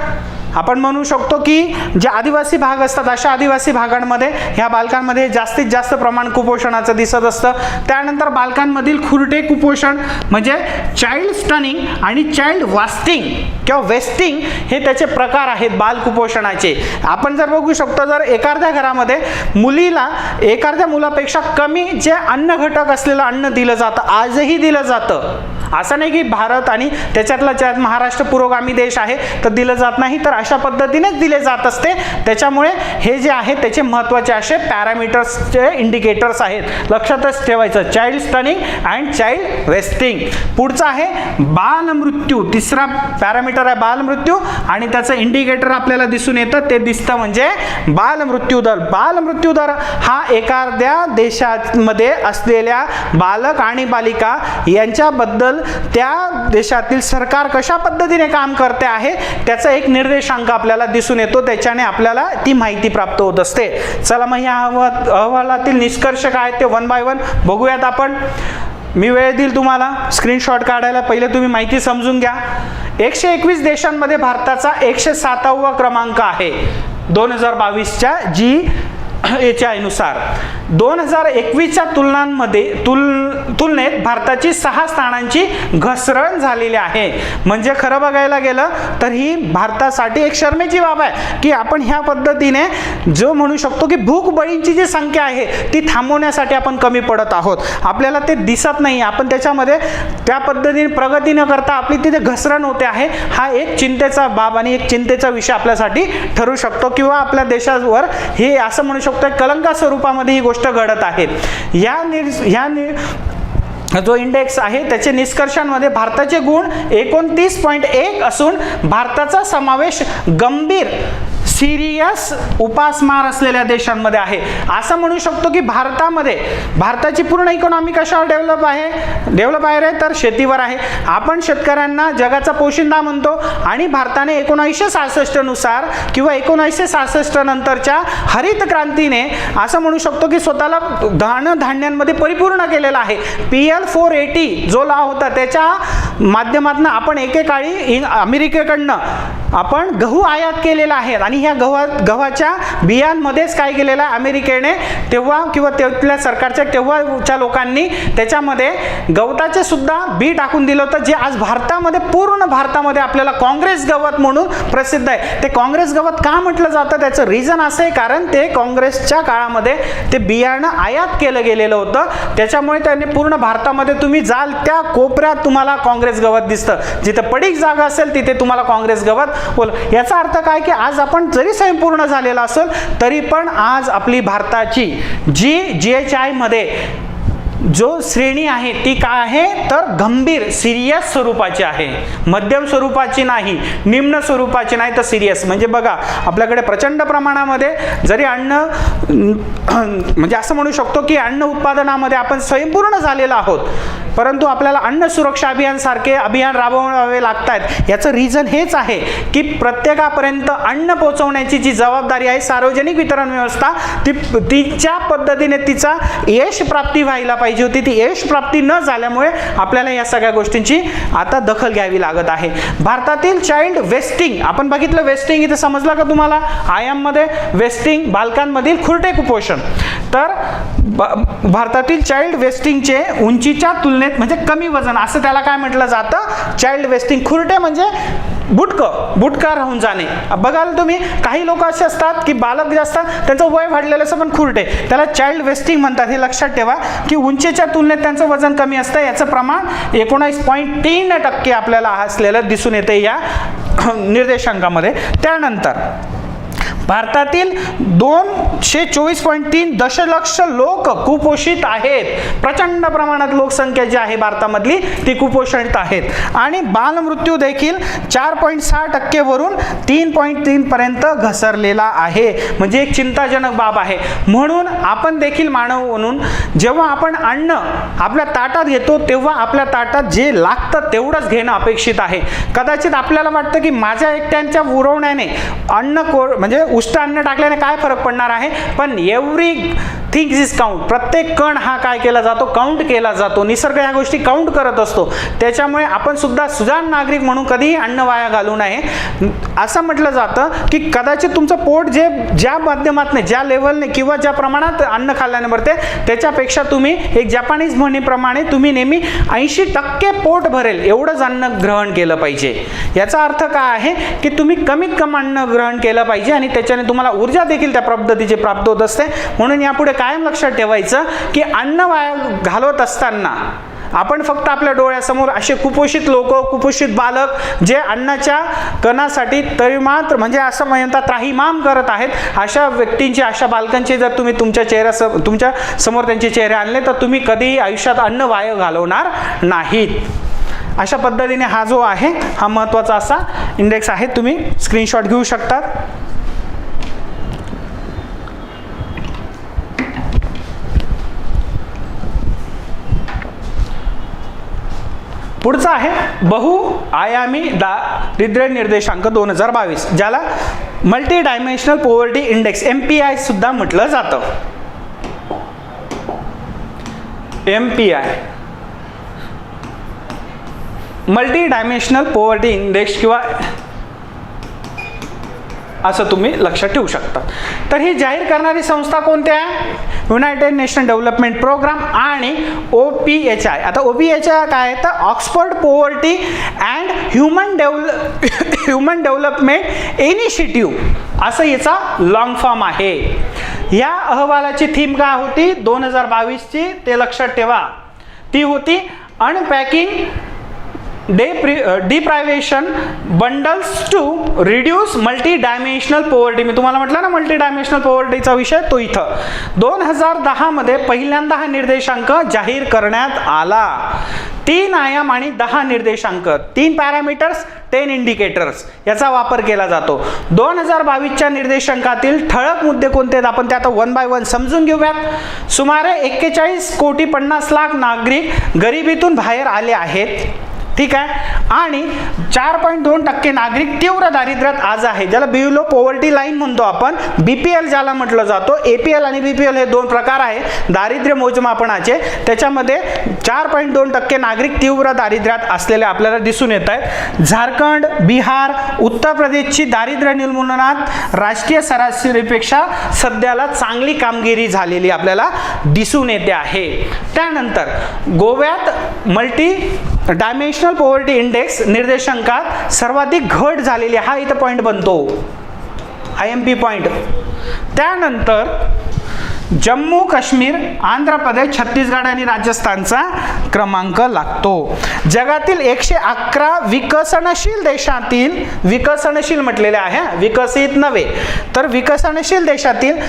आपण म्हणू शकतो की जे आदिवासी भाग असतात अशा आदिवासी भागांमध्ये ह्या बालकांमध्ये जास्तीत जास्त प्रमाण कुपोषणाचं दिसत असतं. त्यानंतर बालकांमधील खुरटे कुपोषण म्हणजे चाइल्ड स्टनिंग आणि चाइल्ड वास्टिंग किंवा वेस्टिंग हे त्याचे प्रकार आहेत बाल कुपोषणाचे. आपण जर बघू शकतो जर एखाद्या घरामध्ये मुलीला एखाद्या मुलापेक्षा कमी जे अन्न घटक असलेलं अन्न दिलं जातं, आजही दिलं जातं, असं नाही की भारत आणि त्याच्यातला ज्यात महाराष्ट्र पुरोगामी देश आहे तर दिलं जात नाही, तर अशा पद्धतीनेच दिले जात असते. त्याच्यामुळे हे जे आहे त्याचे महत्त्वाचे असे पॅरामीटर्सचे इंडिकेटर्स आहेत, लक्षातच ठेवायचं. Child stunning and child wasting. पुढचा आहे बालमृत्यू, तिसरा पॅरामीटर आहे बालमृत्यू आणि त्याचं इंडिकेटर आपल्याला दिसून येतं, ते दिसतं म्हणजे बालमृत्यू दर. बालमृत्यू दर हा एखाद्या देशामध्ये असलेल्या बालक आणि बालिका यांच्याबद्दल त्या देशातील सरकार कशा पद्धतीने काम करते आहे त्याचा एक निर्देशांक आपल्याला दिसून येतो, त्याच्याने आपल्याला ती माहिती प्राप्त होत असते. चला मग या अहवालातील निष्कर्ष काय ते वन बाय वन बघूयात आपण. मी वेळ देईल तुम्हाला स्क्रीनशॉट काढायला, पहिले तुम्ही माहिती समजून घ्या. 121 देशांमध्ये भारताचा 107वा क्रमांक आहे 2022च्या GHI नुसार. 2021च्या तुलनेत भारताची 6 स्थानांची घसरण झालेली आहे. म्हणजे खरं बघायला गेलं तर ही भारतासाठी एक शर्मेची बाब आहे की आपण ह्या पद्धतीने जो म्हणू शकतो की भूकबळींची जी संख्या आहे ती थांबवण्यासाठी आपण कमी पडत आहोत. आपल्याला ते दिसत नाही, आपण त्याच्यामध्ये त्या पद्धतीने प्रगती न करता आपली तिथे घसरण होते आहे. हा एक चिंतेचा बाब आणि एक चिंतेचा विषय आपल्यासाठी ठरू शकतो किंवा आपल्या देशावर हे असं म्हणू शकतो कलंका स्वरूपामध्ये ही गोष्ट घडत आहे. जो इंडेक्स आहे त्याचे निष्कर्षांमध्ये भारताचे गुण 29.1 असून भारताचा समावेश गंभीर सिरियस उपासमार असलेल्या देशांमध्ये आहे. असं म्हणू शकतो की भारताची पूर्ण इकॉनॉमी कशावर डेव्हलप आहे रे तर शेतीवर आहे. आपण शेतकऱ्यांना जगाचा पोशिंदा म्हणतो आणि भारताने 1966 नुसार किंवा 1966 नंतरच्या हरित क्रांतीने असं म्हणू शकतो की स्वतःला धान्यांमध्ये परिपूर्ण केलेला आहे. PL 480 जो लॉ होता त्याच्या माध्यमातून आपण एकेकाळी अमेरिकेकडनं आपण गहू आयात केलेला आहे आणि ह्या गव्हाच्या बियांमध्येच काय केलेलं आहे अमेरिकेने तेव्हा किंवा तिथल्या सरकारच्या तेव्हाच्या लोकांनी त्याच्यामध्ये गवताचे सुद्धा बी टाकून दिलं होतं, जे आज पूर्ण भारतामध्ये आपल्याला काँग्रेस गवत म्हणून प्रसिद्ध आहे. ते काँग्रेस गवत का म्हटलं जातं त्याचं रिझन असं आहे कारण ते काँग्रेसच्या काळामध्ये ते बियाणं आयात केलं गेलेलं होतं. त्याच्यामुळे त्यांनी पूर्ण भारतामध्ये तुम्ही जाल त्या कोपऱ्यात तुम्हाला काँग्रेस गवत दिसतं, जिथे पडीक जागा असेल तिथे तुम्हाला काँग्रेस गवत. याचा अर्थ काय की आज आपण जरी संपूर्ण झालेला असेल तरी पण आज आपली भारताची GHI मध्ये जो श्रेणी आहे ती काय आहे तर गंभीर सिरियस स्वरूपाची आहे, मध्यम स्वरूपाची नाही, निम्न स्वरूपाची नाही तर सिरियस. म्हणजे बघा आपल्याकडे प्रचंड प्रमाणामध्ये जरी अन्न म्हणजे असं म्हणू शकतो की अन्न उत्पादनामध्ये आपण स्वयंपूर्ण झालेलो आहोत, परंतु आपल्याला अन्न सुरक्षा अभियान सारखे अभियान राबवावे लागतात. याचं रिझन हेच आहे की प्रत्येकापर्यंत अन्न पोहोचवण्याची जी जबाबदारी आहे सार्वजनिक वितरण व्यवस्था तिच्या पद्धतीने तिचा यश प्राप्ती व्हायला पाहिजे होती. ती यश प्राप्ती न झाल्यामुळे आपल्याला या सगळ्या गोष्टींची आता दखल घ्यावी लागत आहे. भारतातील चाइल्ड वेस्टिंग आपण बघितलं, वेस्टिंग इथे समजलं का तुम्हाला? आयाममध्ये वेस्टिंग बालकांमधील खुरटे कुपोषण. तर भारतातील चाइल्ड वेस्टिंगचे उंचीच्या तुलनेत म्हणजे कमी वजन असं त्याला काय म्हटलं जातं चाइल्ड वेस्टिंग. खुरटे म्हणजे बुटका राहून जाणे. बघाल तुम्ही काही लोक असे असतात की बालक जे असतात त्यांचं वय वाढलेलं असं पण खुरटे, त्याला चाइल्ड वेस्टिंग म्हणतात. हे लक्षात ठेवा की उंचीच्या तुलनेत त्यांचं वजन कमी असतं. याचं प्रमाण 19.3% आपल्याला असलेलं दिसून येते या निर्देशांकामध्ये. त्यानंतर भारतातील 224.3 दशलक्ष लोक कुपोषित आहेत. प्रचंड प्रमाणात लोकसंख्या जी आहे भारतामधली ती कुपोषित आहेत आणि बालमृत्यू देखील 4.6% वरून 3.3 पर्यंत घसरलेला आहे. म्हणजे एक चिंताजनक बाब आहे. म्हणून आपण देखील मानव म्हणून जेव्हा आपण अन्न आपल्या ताटात घेतो तेव्हा आपल्या ताटात जे लागतं तेवढंच घेणं अपेक्षित आहे. कदाचित आपल्याला वाटतं की माझ्या एकट्यांच्या उरवण्याने अन्न म्हणजे उष्ट अन्न टाकल्याने काय फरक पडणार आहे, पण एव्हरी थिंग इज काउंट, प्रत्येक कण हा काय केला जातो, काउंट केला जातो. निसर्ग ह्या गोष्टी काउंट करत असतो. त्याच्यामुळे आपण सुद्धा सुजाण नागरिक म्हणून कधीही अन्न वाया घालू नये. असं म्हटलं जातं की कदाचित तुमचं पोट ज्या माध्यमातून, ज्या लेवलने किंवा ज्या प्रमाणात अन्न खाल्ल्याने भरते, त्याच्यापेक्षा तुम्ही एक जपानीज म्हणीप्रमाणे तुम्ही नेहमी 80% पोट भरेल एवढंच अन्न ग्रहण केलं पाहिजे. याचा अर्थ काय आहे की तुम्ही कमीत कमी अन्न ग्रहण केलं पाहिजे आणि त्याच्याने तुम्हाला ऊर्जा देखील त्या पद्धतीची प्राप्त होत असते. म्हणून यापुढे कायम लक्षात ठेवायचं की अन्न वाया घालवत असताना आपण फक्त आपल्या डोळ्यासमोर असे कुपोषित लोक, कुपोषित बालक जे अन्नाच्या कणासाठी तरी मात्र म्हणजे असं म्हणतात त्राहिमाम करत आहेत, अशा व्यक्तींचे, अशा बालकांचे जर तुम्ही तुमच्या समोर त्यांचे चेहरे आणले तर तुम्ही कधीही आयुष्यात अन्न वाया घालवणार नाहीत. अशा पद्धतीने हा जो आहे हा महत्त्वाचा असा इंडेक्स आहे, तुम्ही स्क्रीनशॉट घेऊ शकतात. पुढचा आहे बहुआयामी दारिद्र्य निर्देशांक 2022, ज्याला multi dimensional poverty index MPI सुद्धा म्हटलं जातं. MPI multi dimensional poverty index किंवा असं तुम्ही लक्षात ठेवू शकता. तर ही जाहीर करणारी संस्था कोणती आहे? युनायटेड नेशन डेव्हलपमेंट प्रोग्राम आणि OPHI. आता OPHI काय आहे तर Oxford poverty and human development initiative असं याचा लॉंग फॉर्म आहे. या अहवालाची थीम काय होती 2022ची ते लक्षात ठेवा. ती होती unpacking deprivation bundles to reduce multi dimensional poverty. मी तुम्हाला म्हटलं ना मल्टी डायमेन्शनल पॉवर्टीचा विषय तो इथं 2010 मध्ये पहिल्यांदा हा निर्देशांक जाहीर करण्यात आला. 3 आयाम आणि 10 निर्देशांक, 3 पॅरामीटर्स 10 इंडिकेटर्स याचा वापर केला जातो. 2022च्या निर्देशांकातील ठळक मुद्दे कोणते आहेत आपण ते आता 1 बाय 1 समजून घेऊयात. सुमारे 41,50,00,000 नागरिक गरिबीतून बाहेर आले आहेत. ठीक आहे. आणि 4.2% नागरिक तीव्र दारिद्र्यात आज आहे, ज्याला बिलो पॉवर्टी लाईन म्हणतो आपण. BPL ज्याला म्हटलं जातो. APL आणि BPL हे 2 प्रकार आहे दारिद्र्य मोजमापनाचे. त्याच्यामध्ये 4.2% नागरिक तीव्र दारिद्र्यात असलेले आपल्याला दिसून येत आहेत. झारखंड, बिहार, उत्तर प्रदेशची दारिद्र्य निर्मूलनात राष्ट्रीय सरासरीपेक्षा सध्याला चांगली कामगिरी झालेली आपल्याला दिसून येते आहे. त्यानंतर गोव्यात मल्टी डायमेन्शनल पॉवर्टी इंडेक्स निर्देशांकात सर्वाधिक घट झालेली, हा इथं पॉइंट बनतो, IMP पॉइंट. त्यानंतर जम्मू काश्मीर, आंध्र प्रदेश, छत्तीसगड आणि राजस्थानचा क्रमांक लागतो. जगातील 111 विकसनशील देशातील, विकसनशील म्हटलेले आहे, विकसित नव्हे तर विकसनशील देशातील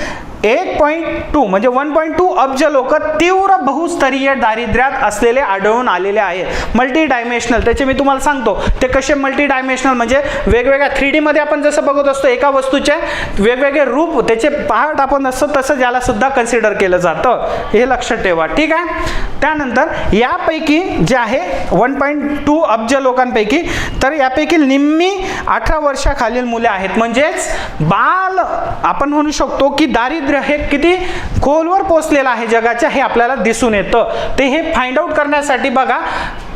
1.2 म्हणजे 1.2 अब्ज लोक तीव्र बहुस्तरीय दारिद्र्यात असलेले आढळून आलेले आहेत. मल्टी डायमेन्शनल त्याचे मी तुम्हाला सांगतो ते कसे मल्टी डायमेन्शनल म्हणजे वेगवेगळ्या 3D मध्ये आपण जसं बघत असतो एका वस्तूचे वेगवेगळे रूप त्याचे पार्ट आपण असतो तसं ज्याला सुद्धा कन्सिडर केलं जातं, हे लक्षात ठेवा. ठीक आहे. त्यानंतर यापैकी जे आहे 1.2 अब्ज लोकांपैकी तर यापैकी निम्मी 18 वर्षाखालील मुले आहेत. म्हणजेच बाल आपण म्हणू शकतो की दारिद्र्य हे किती खोलवर पोहोचलेलं आहे जगाच्या हे आपल्याला दिसून येतं. ते हे फाइंड आउट करण्यासाठी बघा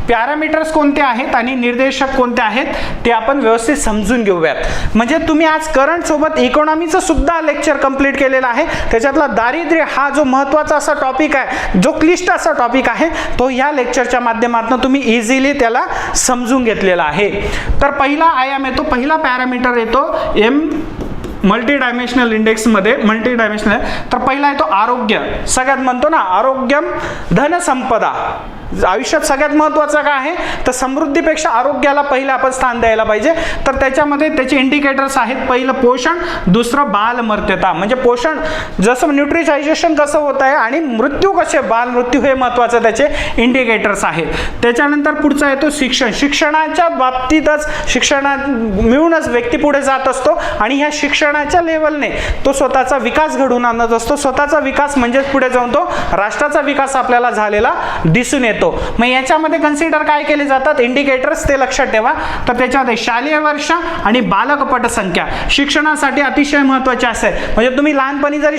पॅरामीटर्स कोणते आहेत आणि निर्देशक कोणते आहेत ते आपण व्यवस्थित समजून घेऊयात. म्हणजे तुम्ही आज करंट सोबत इकॉनॉमीचं सुद्धा लेक्चर कंप्लीट केलेलं आहे. त्याच्यातला दारिद्र्य हा जो महत्त्वाचा असा टॉपिक आहे, जो क्लिष्ट असा टॉपिक आहे, तो या लेक्चरच्या माध्यमातून तुम्ही इझिली त्याला समजून घेतलेला आहे. तर पहिला आयाम येतो, पहिला पॅरामीटर येतो मल्टी डायमेन्शनल इंडेक्समध्ये. मल्टी डायमेन्शनल तर पहिला येतो आरोग्य. सगळ्यात म्हणतो ना आरोग्यम धनसंपदा. आयुष्यात सगळ्यात महत्त्वाचं काय आहे तर समृद्धीपेक्षा आरोग्याला पहिलं आपण स्थान द्यायला पाहिजे. तर त्याच्यामध्ये त्याचे इंडिकेटर्स आहेत. पहिलं पोषण, दुसरं बालमर्त्यता म्हणजे पोषण जसं न्यूट्रिशायझेशन कसं होत आहे आणि मृत्यू कसे, बाल मृत्यू हे महत्त्वाचं त्याचे इंडिकेटर्स आहेत. त्याच्यानंतर पुढचा येतो शिक्षण. शिक्षणाच्या बाबतीतच शिक्षणात मिळूनच व्यक्ती पुढे जात असतो आणि ह्या शिक्षणाच्या लेवलने तो स्वतःचा विकास घडवून आणत असतो. स्वतःचा विकास म्हणजेच पुढे जाऊन तो राष्ट्राचा विकास आपल्याला झालेला दिसून येतो. येतो. मग याच्यामध्ये कन्सिडर काय केले जातात इंडिकेटर्स ते लक्षात ठेवा. तर त्याच्यामध्ये शालेय वर्ष आणि बालक पटसंख्या शिक्षणासाठी अतिशय महत्त्वाचे असेल. म्हणजे तुम्ही लहानपणी जरी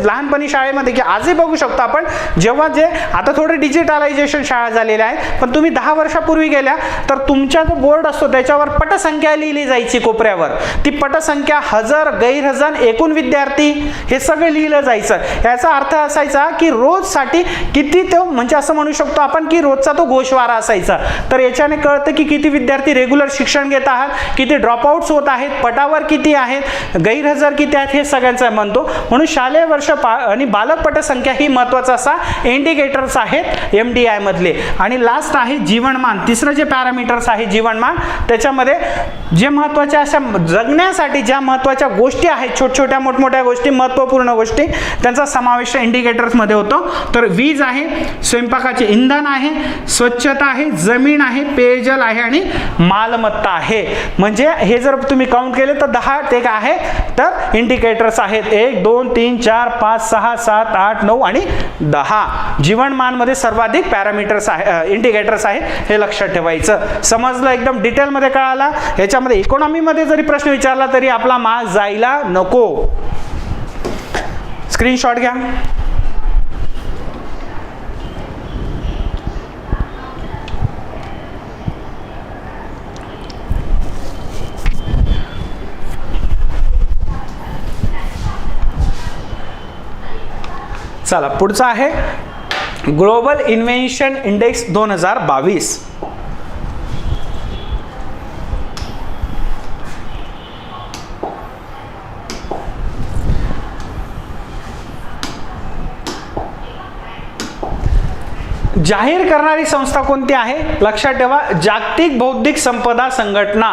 लहानपणी शाळेमध्ये की आजही बघू शकतो आपण, जेव्हा जे आता थोडे डिजिटलायझेशन शाळा झालेल्या आहेत, पण तुम्ही 10 वर्षापूर्वी गेल्या तर तुमचा जो बोर्ड असतो त्याच्यावर पटसंख्या लिहिली जायची कोपऱ्यावर. ती पटसंख्या, हजर, गैरहजर, एकूण विद्यार्थी हे सगळं लिहिलं जायचं. याचा अर्थ असायचा की रोजसाठी किती तो, म्हणजे असं म्हणू शकतो आपण की रोजचा तो गोषवारा असायचा. तर याच्याने कळतं की किती विद्यार्थी रेग्युलर शिक्षण घेत आहात, किती ड्रॉपआउट्स होत आहेत, पटावर किती आहेत, गैरहजर किती आहेत, हे सगळ्यांचं म्हणतो. म्हणून शालेय वर्ष आणि बालक पटसंख्या ही महत्त्वाचा असा इंडिकेटर्स आहेत MDI मधले. आणि लास्ट आहे जीवनमान. तिसरं जे पॅरामीटर्स आहे जीवनमान, त्याच्यामध्ये जे महत्त्वाच्या अशा जगण्यासाठी ज्या महत्त्वाच्या गोष्टी आहेत, छोट्या मोठमोठ्या गोष्टी, महत्त्वपूर्ण गोष्टी, त्यांचा समावेश इंडिकेटर्स मध्ये होतो. तर वीज आहे, स्वयंपाकाचे इंधन आहे, स्वच्छता आहे, जमीन आहे, पेयजल आहे आणि मालमत्ता आहे. म्हणजे हे जर तुम्ही काउंट केले तर 10 ते काय आहे तर इंडिकेटर्स आहेत. 1 2 3 4 5 6 7 8 9 आणि 10 जीवनमान मध्ये सर्वाधिक पॅरामीटर्स आहे, इंडिकेटर्स आहेत, हे लक्षात ठेवायचं. समजलं? एकदम डिटेल मध्ये कळाला. याच्यामध्ये इकॉनॉमी मध्ये जरी प्रश्न विचारला तरी आपला मार्क जायला नको. स्क्रीनशॉट घ्या. चला पुढचा आहे ग्लोबल इन्व्हेन्शन इंडेक्स 2022. जाहीर करणारी संस्था कोणती आहे लक्षात ठेवा. जागतिक बौद्धिक संपदा संघटना,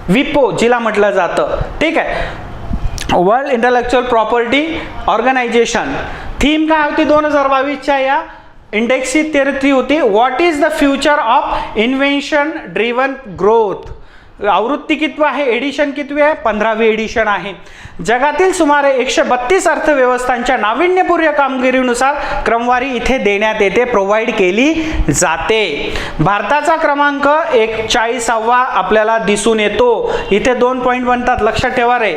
विपो जिला म्हटलं जातं. ठीक आहे, World Intellectual Property Organization. Theme काय होती 2022च्या या इंडेक्सची? ती होती what is the future of invention driven growth. आवृत्ती कितवी आहे, एडिशन कितवी आहे? 15वी एडिशन आहे. जगातील सुमारे 132 अर्थव्यवस्थांच्या नाविन्यपूर्ण कामगिरीनुसार क्रमवारी इथे देण्यात येते, प्रोव्हाइड केली जाते. भारताचा क्रमांक 41वा आपल्याला दिसून येतो. इथे 2 पॉईंट बनतात, लक्षात ठेवा रे.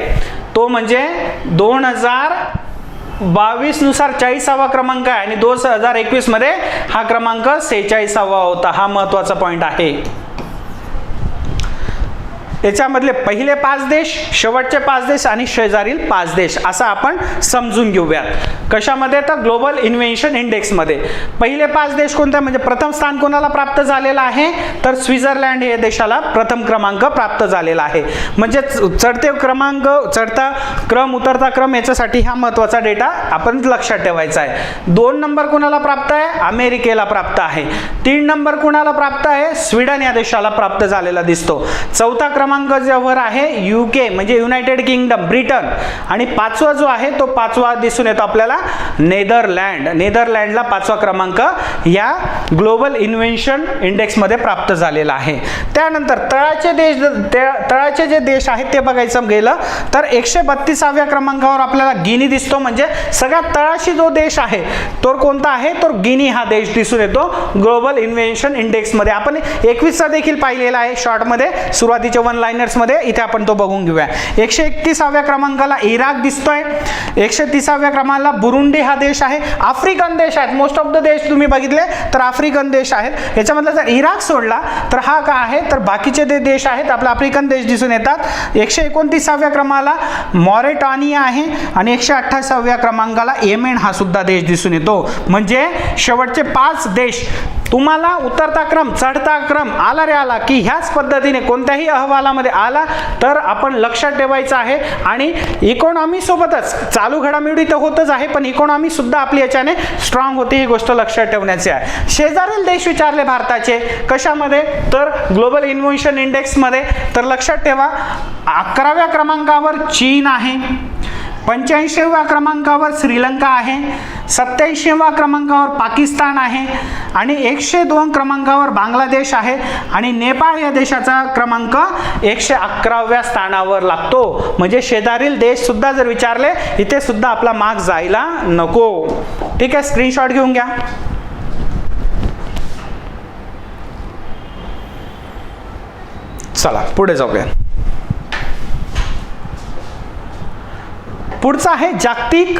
तो म्हणजे 2022 नुसार 40वा क्रमांक आहे आणि 2021 मध्ये हा क्रमांक 46वा होता. हा महत्वाचा पॉइंट आहे. याच्यामधले पहिले 5 देश, शेवटचे 5 देश आणि शेजारील 5 देश असं आपण समजून घेऊयात. कशामध्ये? तर ग्लोबल इन्व्हेन्शन इंडेक्स मध्ये पहिले 5 देश कोणते? म्हणजे प्रथम स्थान कोणाला प्राप्त झालेलं आहे तर स्वित्झर्लंड या देशाला प्रथम क्रमांक प्राप्त झालेला आहे. म्हणजे चढते क्रमांक, चढता क्रम, उतरता क्रम, याच्यासाठी हा महत्वाचा डेटा आपण लक्षात ठेवायचा आहे. 2 नंबर कोणाला प्राप्त आहे? अमेरिकेला प्राप्त आहे. 3 नंबर कोणाला प्राप्त आहे? स्वीडन या देशाला प्राप्त झालेला दिसतो. 4था क्रमांक ज्यावर आहे UK म्हणजे युनायटेड किंगडम, ब्रिटन. आणि 5वा जो आहे तो 5वा दिसून येतो आपल्याला नेदरलँड. नेदरलँडला 5वा क्रमांक या ग्लोबल इन्व्हेन्शन इंडेक्स मध्ये प्राप्त झालेला आहे. त्यानंतर तळाचे जे देश आहेत ते बघायचं गेलं तर 132व्या क्रमांकावर आपल्याला गिनी दिसतो. म्हणजे सगळ्यात तळाशी जो देश आहे तो कोणता आहे तर गिनी हा देश दिसून येतो ग्लोबल इन्व्हेन्शन इंडेक्स मध्ये. आपण 21चा देखील पाहिलेला आहे शॉर्ट मध्ये, सुरुवातीच्या वन लाइनर्स मध्ये. इथे आपण तो बघून घेऊया. 131व्या क्रमांकाला इराक दिसतोय. 130व्या क्रमांकाला बुरुंडी हा देश आहे. आफ्रिकन देश आहेत, मोस्ट ऑफ द देश तुम्ही बघितले तर आफ्रिकन देश आहेत. याच्यामधला जर इराक सोडला तर हा काय आहे तर बाकीचे जे देश आहेत आपले आफ्रिकन देश दिसून येतात. 129व्या क्रमांकाला मॉरिटानिया आहे आणि 128व्या क्रमांकाला येमेन हा सुद्धा देश दिसून येतो. म्हणजे शेवटचे 5 देश तुम्हाला उतरता क्रम, चढता क्रम आला रे आला की ह्याच पद्धतीने कोणत्याही अहवालामध्ये आला तर आपण लक्षात ठेवायचं आहे. आणि इकॉनॉमी सोबतच चालू घडामोडी तर होतच आहे, पण इकॉनॉमी सुद्धा आपली याच्याने स्ट्रॉंग होते, ही गोष्ट लक्षात ठेवण्याची आहे. शेजारील देश विचारले भारताचे कशामध्ये तर ग्लोबल इन्व्हेन्शन इंडेक्स मध्ये. तर लक्षात ठेवा 11व्या क्रमांकावर चीन आहे, 85व्या क्रमांकावर श्रीलंका आहे, 87व्या क्रमांकावर पाकिस्तान आहे आणि 102 क्रमांकावर बांगलादेश आहे आणि नेपाळ या देशाचा क्रमांक 111व्या स्थानावर लागतो. म्हणजे शेजारील देश सुद्धा जर विचारले इथे सुद्धा आपला मार्क जायला नको. ठीक आहे, स्क्रीनशॉट घेऊन घ्या. चला पुढे जाऊया. पुढचा आहे जागतिक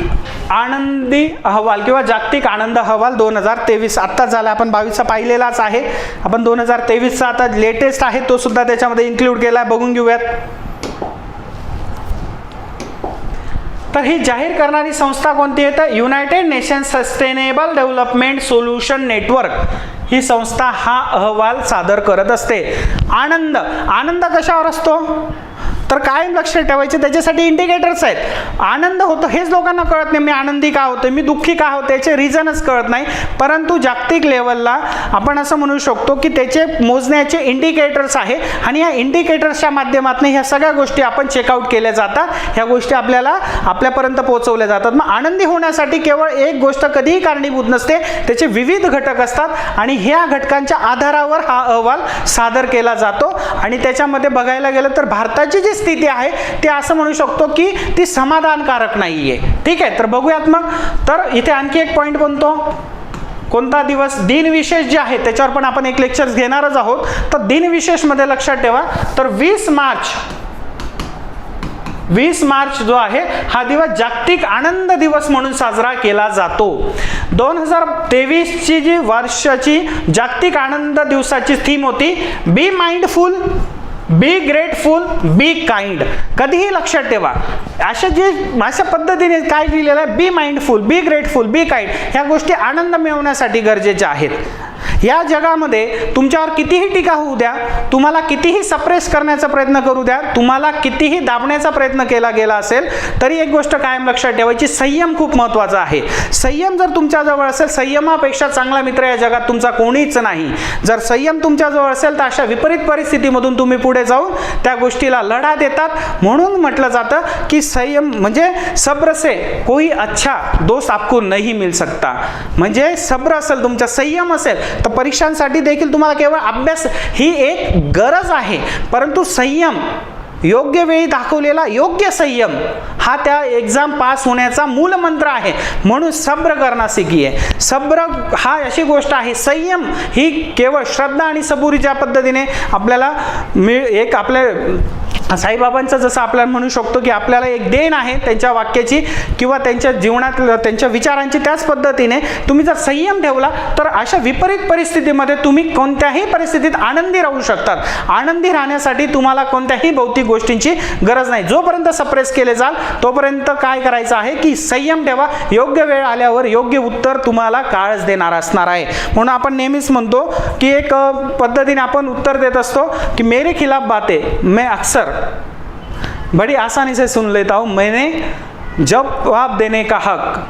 आनंदी अहवाल किंवा जागतिक आनंद अहवाल 2023. आत्ता झाला, आपण 22चा पाहिलेलाच आहे. आपण 2023चा आता लेटेस्ट आहे तो सुद्धा त्याच्यामध्ये इन्क्लूड केला, बघून घेऊयात. तर ही जाहीर करणारी संस्था कोणती आहे? तर United Nations sustainable development solution network ही संस्था हा अहवाल सादर करत असते. आनंद, आनंद कशावर असतो? तर काय लक्षात ठेवायचे, त्याच्यासाठी इंडिकेटर्स आहेत. आनंद होतो हेच लोकांना कळत नाही, मी आनंदी का होतोय, मी दुःखी का होते, याचे रिझनच कळत नाही. परंतु जागतिक लेवलला आपण असं म्हणू शकतो की त्याचे मोजण्याचे इंडिकेटर्स आहे आणि या इंडिकेटर्सच्या माध्यमातून ह्या सगळ्या गोष्टी आपण चेकआउट केल्या जातात, ह्या गोष्टी आपल्याला आपल्यापर्यंत पोहोचवल्या जातात. मग आनंदी होण्यासाठी केवळ एक गोष्ट कधीही कारणीभूत नसते, त्याचे विविध घटक असतात आणि ह्या घटकांच्या आधारावर हा अहवाल सादर केला जातो. आणि त्याच्यामध्ये बघायला गेलं तर भारताची जी स्थिती आहे ती असं म्हणू शकतो की ती समाधानकारक नाहीये. ठीक आहे, तर बघूयात मग. तर इथे आणखी एक पॉइंट बनतो, कोणता दिवस? दिनविशेष जे आहे त्याच्यावर पण आपण एक लेक्चर घेणारच आहोत. तर दिनविशेष मध्ये लक्षात ठेवा, तर 20 मार्च जो आहे हा दिवस जागतिक आनंद दिवस म्हणून साजरा केला जातो. 2023ची जी वर्षाची जागतिक आनंद दिवसाची थीम होती be mindful, be grateful, be kind. कधीही लक्षात ठेवा, अशा पद्धतीने काय लिहिलेलं आहे, be mindful, be grateful, be kind, ह्या गोष्टी आनंद मिळवण्यासाठी गरजेच्या आहेत. या जगामध्ये तुमच्यावर कितीही टीका होऊ द्या, तुम्हाला कितीही सप्रेस करण्याचा प्रयत्न करू द्या, तुम्हाला कितीही दाबण्याचा प्रयत्न केला गेला असेल, तरी एक गोष्ट कायम लक्षात ठेवायची, संयम खूप महत्त्वाचा आहे. संयम जर तुमच्याजवळ असेल, संयमापेक्षा चांगला मित्र या जगात तुमचा कोणीच नाही. जर संयम तुमच्याजवळ असेल तर अशा विपरीत परिस्थितीमधून तुम्ही पुढे जाऊन त्या गोष्टीला लढा देतात. म्हणून म्हटलं जातं की संयम म्हणजे सब्र से कोई अच्छा दोस्त आपको नहीं मिल सकता. म्हणजे सब्र असेल तुमचा, संयम असेल तर परीक्षांसाठी देखील तुम्हाला केवळ अभ्यास ही एक गरज आहे, परंतु संयम, योग्य वेळी दाखवलेला योग्य संयम हा त्या एग्जाम पास होण्याचा मूल मंत्र आहे. म्हणून सब्र करना सीखिए. सब्र हा अशी गोष्ट आहे, संयम ही केवळ श्रद्धा आणि सबुरीच्या पद्धतीने आपल्याला एक आपल्या साईबाबांचं जसं आपल्याला म्हणू शकतो की आपल्याला एक देण आहे त्यांच्या वाक्याची किंवा त्यांच्या जीवनात त्यांच्या विचारांची, त्याच पद्धतीने तुम्ही जर संयम ठेवला तर अशा विपरीत परिस्थितीमध्ये तुम्ही कोणत्याही परिस्थितीत आनंदी राहू शकतात. आनंदी राहण्यासाठी तुम्हाला कोणत्याही भौतिक गोष्टींची गरज नाही. जोपर्यंत सप्रेस केले जाल तोपर्यंत काय करायचं आहे की संयम ठेवा. योग्य वेळ आल्यावर योग्य उत्तर तुम्हाला काळच देणार असणार आहे. म्हणून आपण नेहमीच म्हणतो की एक पद्धतीने आपण उत्तर देत असतो की मेरे खिलाफ बातें मैं अक्सर बड़ी आसानी से सुन लेता हूँ, मैंने जवाब देने का हक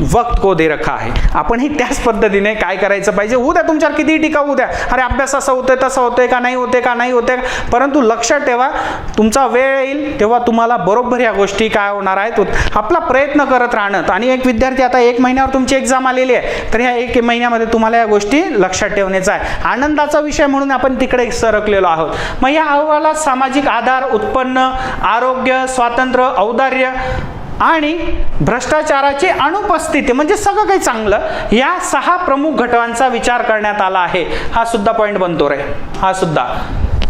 वक्त को दे रखा आहे. आपणही त्याच पद्धतीने काय करायचं पाहिजे, उद्या तुमच्यावर किती टीका होऊ द्या, अरे अभ्यास असं होतोय तसं होतोय का नाही होते का नाही होते, परंतु लक्षात ठेवा तुमचा वेळ येईल तेव्हा तुम्हाला बरोबर या गोष्टी काय होणार आहेत. आपला प्रयत्न करत राहणं. आणि एक विद्यार्थी आता 1 महिन्यावर तुमची एक्झाम आलेली आहे, तर ह्या 1 महिन्यामध्ये तुम्हाला या गोष्टी लक्षात ठेवण्याचा आहे. आनंदाचा विषय म्हणून आपण तिकडे सरकलेलो आहोत. मग या अहवालात सामाजिक आधार, उत्पन्न, आरोग्य, स्वातंत्र्य, औदार्य आणि भ्रष्टाचाराची अनुपस्थिती म्हणजे सगळं काही चांगलं, या 6 प्रमुख घटकांचा विचार करण्यात आला आहे. हा सुद्धा पॉइंट बनतो रे, हा सुद्धा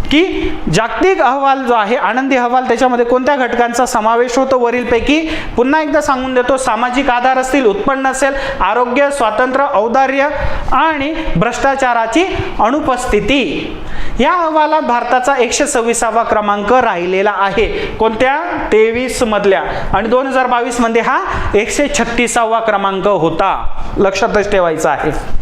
की जागतिक अहवाल जो आहे आनंदी अहवाल त्याच्यामध्ये कोणत्या घटकांचा समावेश होतो वरीलपैकी. पुन्हा एकदा सांगून देतो, सामाजिक आधार असतील, उत्पन्न असेल, आरोग्य, स्वातंत्र्य, औदार्य आणि भ्रष्टाचाराची अनुपस्थिती. या अहवालात भारताचा 126वा क्रमांक राहिलेला आहे. कोणत्या? 23 मधल्या. आणि 2022 मध्ये हा 136वा क्रमांक होता. लक्षातच ठेवायचा आहे.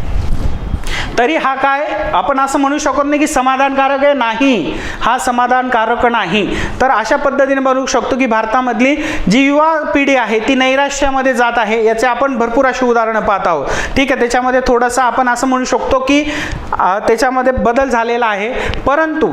तरी हा काय आपण असं म्हणू शकत नाही की समाधानकारक आहे, नाही, हा समाधानकारक नाही. तर अशा पद्धतीने म्हणू शकतो की भारतामधली जी युवा पिढी आहे ती नैराश्यामध्ये जात आहे. याचे आपण भरपूर अशी उदाहरणं पाहत आहोत. ठीक आहे, त्याच्यामध्ये थोडंसं आपण असं म्हणू शकतो की त्याच्यामध्ये बदल झालेला आहे, परंतु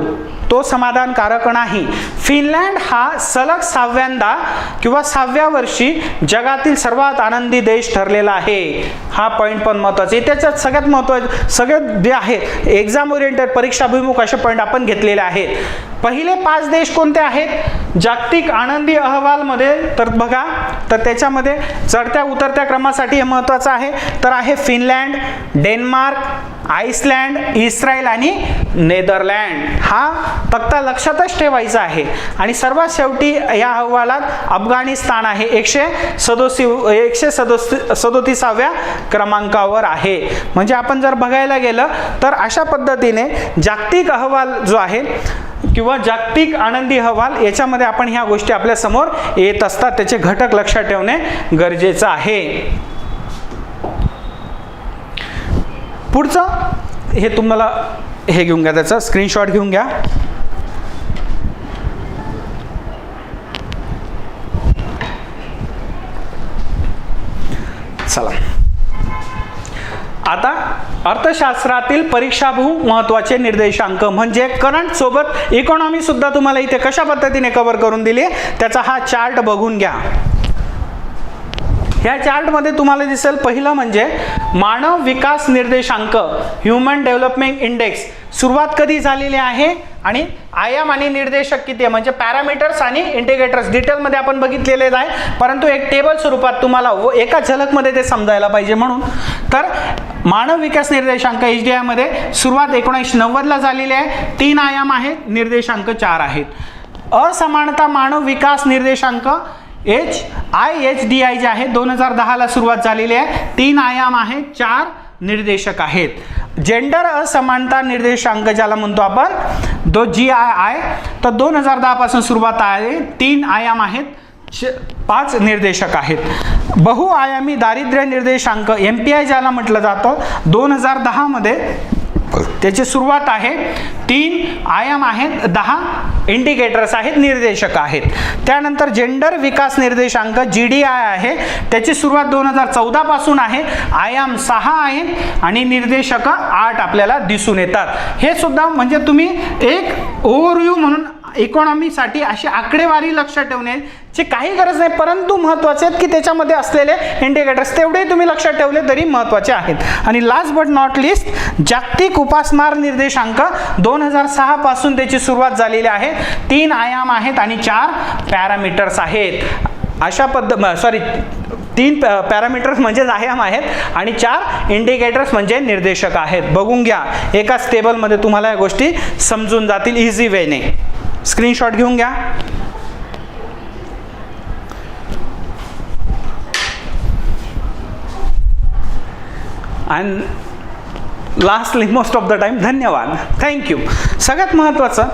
तो समाधानकारक नाही. फिनलँड हा सलग 6व्यांदा किंवा 6व्या वर्षी जगातील सर्वात आनंदी देश ठरलेला आहे. हा पॉईंट पण महत्त्वाचा आहे. त्याच्यात सगळ्यात महत्त्वाचे सगळे जे आहे एक्झाम ओरिएंटेड परीक्षाभिमुख असे पॉईंट आपण घेतलेले आहेत. पहिले 5 देश कोणते आहेत जागतिक आनंदी अहवालमध्ये? तर बघा, तर त्याच्यामध्ये चढत्या उतरत्या क्रमासाठी हे महत्त्वाचं आहे. तर आहे फिनलँड, डेन्मार्क, आइसलँड, इस्रायल आणि नेदरलँड. हा तक्ता लक्षातच ठेवायचा आहे. आणि सर्वात शेवटी या अहवालात अफगाणिस्तान आहे 137व्या क्रमांकावर आहे. म्हणजे आपण जर बघायला गेलं तर अशा पद्धतीने जागतिक अहवाल जो आहे किंवा जागतिक आनंदी अहवाल याच्यामध्ये आपण ह्या गोष्टी आपल्या समोर येत असतात. त्याचे घटक लक्षात ठेवणे गरजेचं आहे. पुढचं हे तुम्हाला हे घेऊन घ्या, त्याचा स्क्रीनशॉट घेऊन घ्या. चला आता अर्थशास्त्रातील परीक्षाभिमुख महत्त्वाचे निर्देशांक म्हणजे करंट सोबत इकॉनॉमी सुद्धा तुम्हाला इथे कशा पद्धतीने कव्हर करून दिली त्याचा हा चार्ट बघून घ्या. या चार्टमध्ये तुम्हाला दिसेल पहिलं म्हणजे मानव विकास निर्देशांक ह्युमन डेव्हलपमेंट इंडेक्स सुरुवात कधी झालेली आहे आणि आयाम आणि निर्देशक किती आहे म्हणजे पॅरामीटर्स आणि इंडिकेटर्स डिटेलमध्ये आपण बघितलेले आहे, परंतु एक टेबल स्वरूपात तुम्हाला एका झलकमध्ये ते समजायला पाहिजे म्हणून. तर मानव विकास निर्देशांक HDI मध्ये सुरुवात 1990ला झालेली आहे. 3 आयाम आहेत, निर्देशांक 4 आहेत. असमानता मानव विकास निर्देशांक HIHDI जे आहे 2010ला सुरुवात झालेली आहे. 3 आयाम आहेत, 4 निर्देशक आहेत. जेंडर असमानता निर्देशांक ज्याला म्हणतो आपण तो GII, तर 2010 पासून सुरुवात आहे. 3 आयाम आहेत, 5 निर्देशक आहेत. बहुआयामी दारिद्र्य निर्देशांक MPI ज्याला म्हटलं जातं 2010 मध्ये त्याची सुरुवात आहे. 3 आयाम आहेत, 10 इंडिकेटर्स आहेत, निर्देशक आहेत. त्यानंतर जेंडर विकास निर्देशांक GDI आहे, त्याची सुरुवात 2014 पासून आहे. आयाम 6 आहेत आणि निर्देशक 8 आपल्याला दिसून येतात. हे सुद्धा म्हणजे तुम्ही एक ओव्हरव्ह्यू म्हणून इकॉनॉमीसाठी अशी आकडेवारी लक्षात ठेवण्याची काही गरज नाही, परंतु महत्त्वाचे आहेत की त्याच्यामध्ये असलेले इंडिकेटर्स तेवढे तुम्ही लक्षात ठेवले तरी महत्त्वाचे आहेत. आणि लास्ट बट नॉट लिस्ट जागतिक उपासमार निर्देशांक 2006 पासून त्याची सुरुवात झालेली आहे. 3 आयाम आहेत आणि 4 पॅरामीटर्स आहेत. अशा 3 पॅरामीटर्स म्हणजे आयाम आहेत आणि 4 इंडिकेटर्स म्हणजे निर्देशक आहेत. बघून घ्या, एकाच टेबलमध्ये तुम्हाला या गोष्टी समजून जातील इझी वेने. स्क्रीनशॉट घेऊन घ्या. आणि lastly most of the time धन्यवाद, थँक्यू. सगळ्यात महत्त्वाचं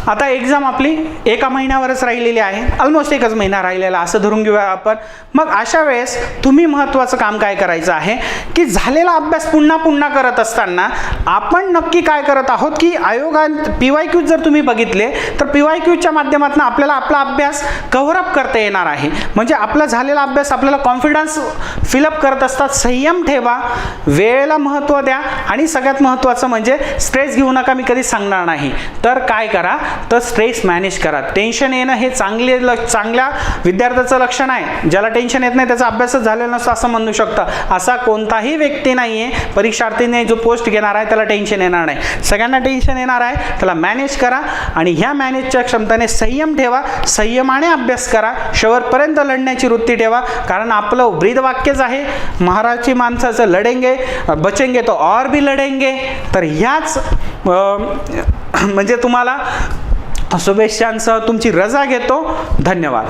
आता एक्झाम आपली एका महिन्यावरच राहिलेली आहे, ऑलमोस्ट एकच महिना राहिलेला असं धरून घेऊया आपण. मग अशा वेळेस तुम्ही महत्त्वाचं काम काय करायचं आहे की झालेला अभ्यास पुन्हा पुन्हा करत असताना आपण नक्की काय करत आहोत की आयोगात PYQ जर तुम्ही बघितले तर PYQच्या माध्यमातून आपल्याला आपला अभ्यास कव्हरअप करता येणार आहे. म्हणजे आपला झालेला अभ्यास आपल्याला कॉन्फिडन्स फिलअप करत असतात. संयम ठेवा, वेळेला महत्त्व द्या आणि सगळ्यात महत्त्वाचं म्हणजे स्ट्रेस घेऊ नका. मी कधी सांगणार नाही, तर काय करा तर स्ट्रेस मॅनेज करा. टेन्शन येणं हे चांगल्या विद्यार्थ्याचं लक्षण आहे. ज्याला टेन्शन येत नाही त्याचा अभ्यासच झालेला नसतो असं म्हणू शकतं. असा कोणताही व्यक्ती नाही आहे परीक्षार्थीने जो पोस्ट घेणार आहे त्याला टेन्शन येणार नाही. सगळ्यांना टेन्शन येणार आहे, त्याला मॅनेज करा आणि ह्या मॅनेजच्या क्षमतेने संयम ठेवा. संयमाने अभ्यास करा, शेवटपर्यंत लढण्याची वृत्ती ठेवा. कारण आपलं ब्रीदवाक्यच आहे महाराजची माणसाचं लढेंगे बचेंगे तो और भी लढेंगे. तर ह्याच म्हणजे तुम्हाला शुभेच्छांसह तुमची रजा घेतो. धन्यवाद.